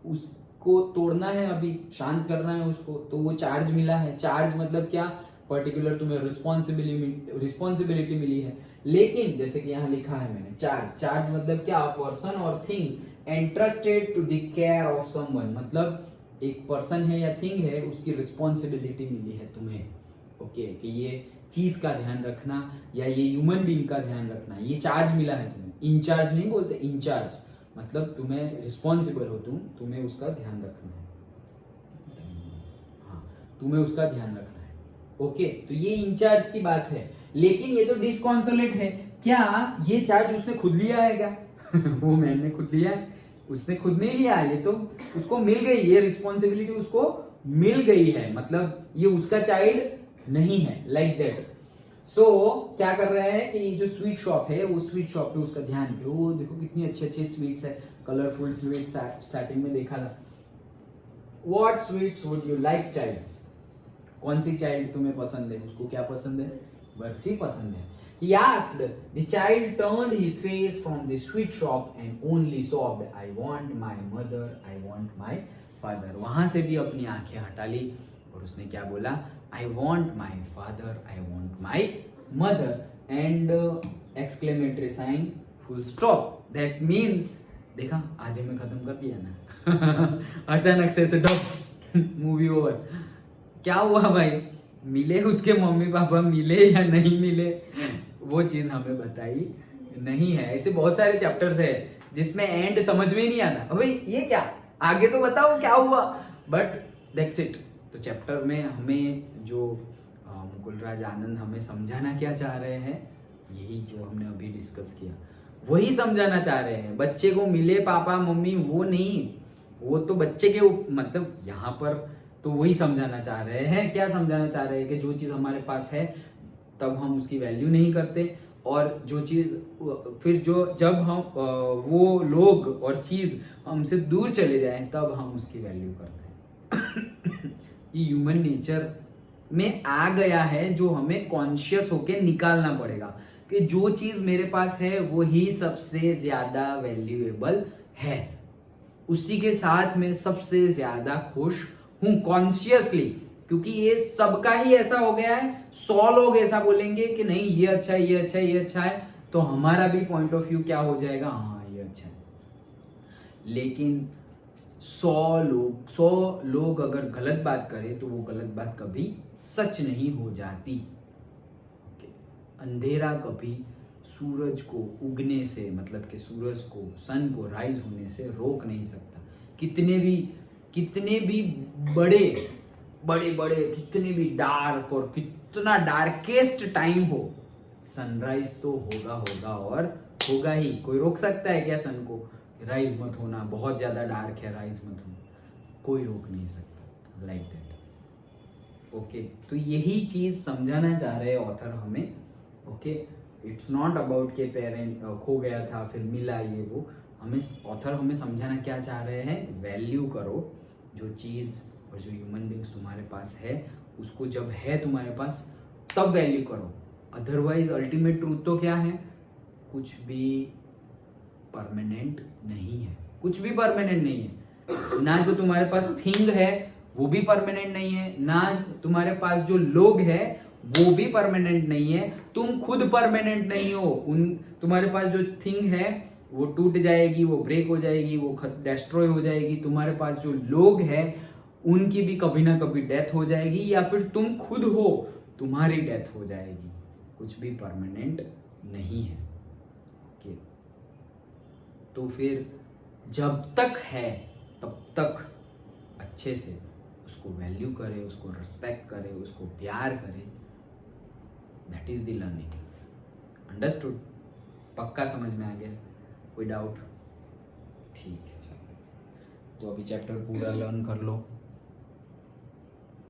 उसको तोड़ना है, अभी शांत करना है उसको, तो वो चार्ज मिला है। चार्ज मतलब क्या? पर्टिकुलर तुम्हें रिस्पॉन्सिबिलिटी मिली है। लेकिन जैसे कि यहाँ लिखा है मैंने, चार्ज मतलब क्या? पर्सन और thing entrusted to the care of someone, मतलब एक पर्सन है या थिंग है, उसकी रिस्पॉन्सिबिलिटी मिली है तुम्हें, ओके, कि ये चीज का ध्यान रखना या ये ह्यूमन बीइंग का ध्यान रखना, ये चार्ज मिला है तुम्हें। इंचार्ज नहीं बोलते, इंचार्ज मतलब तुम्हें रिस्पॉन्सिबल हो, तुम्हें उसका ध्यान रखना है, हाँ, तुम्हें उसका ध्यान रखना है, ओके। तो ये इंचार्ज की बात है। लेकिन ये तो डिसकॉन्सोलेट है। क्या ये चार्ज उसने खुद लिया है क्या? वो मैन ने खुद लिया है? उसने खुद नहीं लिया, ये तो उसको मिल गई, ये रिस्पॉन्सिबिलिटी उसको मिल गई है, मतलब ये उसका चाइल्ड नहीं है, लाइक दैट। सो क्या कर रहा है कि जो स्वीट शॉप है, वो स्वीट शॉप पे उसका ध्यान है। वो देखो कितनी अच्छे अच्छे स्वीट्स है, कलरफुल स्वीट्स, स्टार्टिंग में देखा था। What sweets would you like child? कौन सी चाइल्ड तुम्हें पसंद है? उसको क्या पसंद है? बर्फी पसंद है। He asked. The child turned his face from the sweet shop and only sobbed, I want my mother, I want my father. वहां से भी अपनी आंखें हटा ली और उसने क्या बोला? I want my father, I want my mother, and exclamatory sign, full stop. That means, देखा, आधे में खत्म कर दिया ना। अचानक से डब, मूवी ओवर। क्या हुआ भाई? मिले उसके मम्मी पापा, मिले या नहीं मिले, वो चीज हमें बताई नहीं है। ऐसे बहुत सारे चैप्टर्स है जिसमें एंड समझ में नहीं आता, अबे ये क्या, आगे तो बताओ क्या हुआ, बट दैट्स इट। तो चैप्टर में हमें जो मुकुलराज आनंद हमें समझाना क्या चाह रहे हैं, यही जो हमने अभी डिस्कस किया वही समझाना चाह रहे हैं। बच्चे को मिले पापा मम्मी, वो नहीं, वो तो बच्चे के मतलब यहाँ पर तो वही समझाना चाह रहे हैं। क्या समझाना चाह रहे हैं? कि जो चीज हमारे पास है तब हम उसकी वैल्यू नहीं करते, और जो चीज फिर जब हम वो लोग और चीज हमसे दूर चले जाएं तब हम उसकी वैल्यू करते हैं। ये ह्यूमन नेचर में आ गया है, जो हमें कॉन्शियस होके निकालना पड़ेगा कि जो चीज मेरे पास है वो ही सबसे ज्यादा वैल्यूएबल है, उसी के साथ मैं सबसे ज्यादा खुश हूं कॉन्शियसली, क्योंकि ये सबका ही ऐसा हो गया है। 100 लोग ऐसा बोलेंगे कि नहीं ये अच्छा है, ये अच्छा है, ये अच्छा है, तो हमारा भी पॉइंट ऑफ व्यू क्या हो जाएगा? हाँ ये अच्छा है। लेकिन 100 लोग अगर गलत बात करें तो वो गलत बात कभी सच नहीं हो जाती। अंधेरा कभी सूरज को उगने से, मतलब कि सूरज को, सन को राइज होने से रोक नहीं सकता। कितने भी बड़े कितने भी डार्क और कितना डार्केस्ट टाइम हो, सनराइज तो होगा और होगा ही। कोई रोक सकता है क्या सन को? राइज मत होना, बहुत ज्यादा डार्क है, राइज मत होना, कोई रोक नहीं सकता, लाइक दैट। ओके, तो यही चीज समझाना चाह रहे हैं ऑथर हमें। ओके, इट्स नॉट अबाउट के पेरेंट खो गया था फिर मिला ये वो, हमें ऑथर हमें समझाना क्या चाह रहे हैं, वैल्यू करो जो चीज़ और जो ह्यूमन बींग्स तुम्हारे पास है, उसको जब है तुम्हारे पास तब वैल्यू करो। अदरवाइज अल्टीमेट ट्रूथ तो क्या है, कुछ भी परमानेंट नहीं है, कुछ भी परमानेंट नहीं है। ना जो तुम्हारे पास थिंग है वो भी परमानेंट नहीं है, ना तुम्हारे पास जो लोग है वो भी परमानेंट नहीं है, तुम खुद परमानेंट नहीं हो। तुम्हारे पास जो थिंग है वो टूट जाएगी, वो ब्रेक हो जाएगी, वो डिस्ट्रॉय हो जाएगी। तुम्हारे पास जो लोग हैं उनकी भी कभी ना कभी डेथ हो जाएगी, या फिर तुम खुद हो तुम्हारी डेथ हो जाएगी। कुछ भी परमानेंट नहीं है। ओके, तो फिर जब तक है तब तक अच्छे से उसको वैल्यू करे, उसको रिस्पेक्ट करे, उसको प्यार करे। That is the learning. Understood? पक्का समझ में आ गया? कोई डाउट? ठीक है, चलो तो अभी चैप्टर पूरा लर्न कर लो।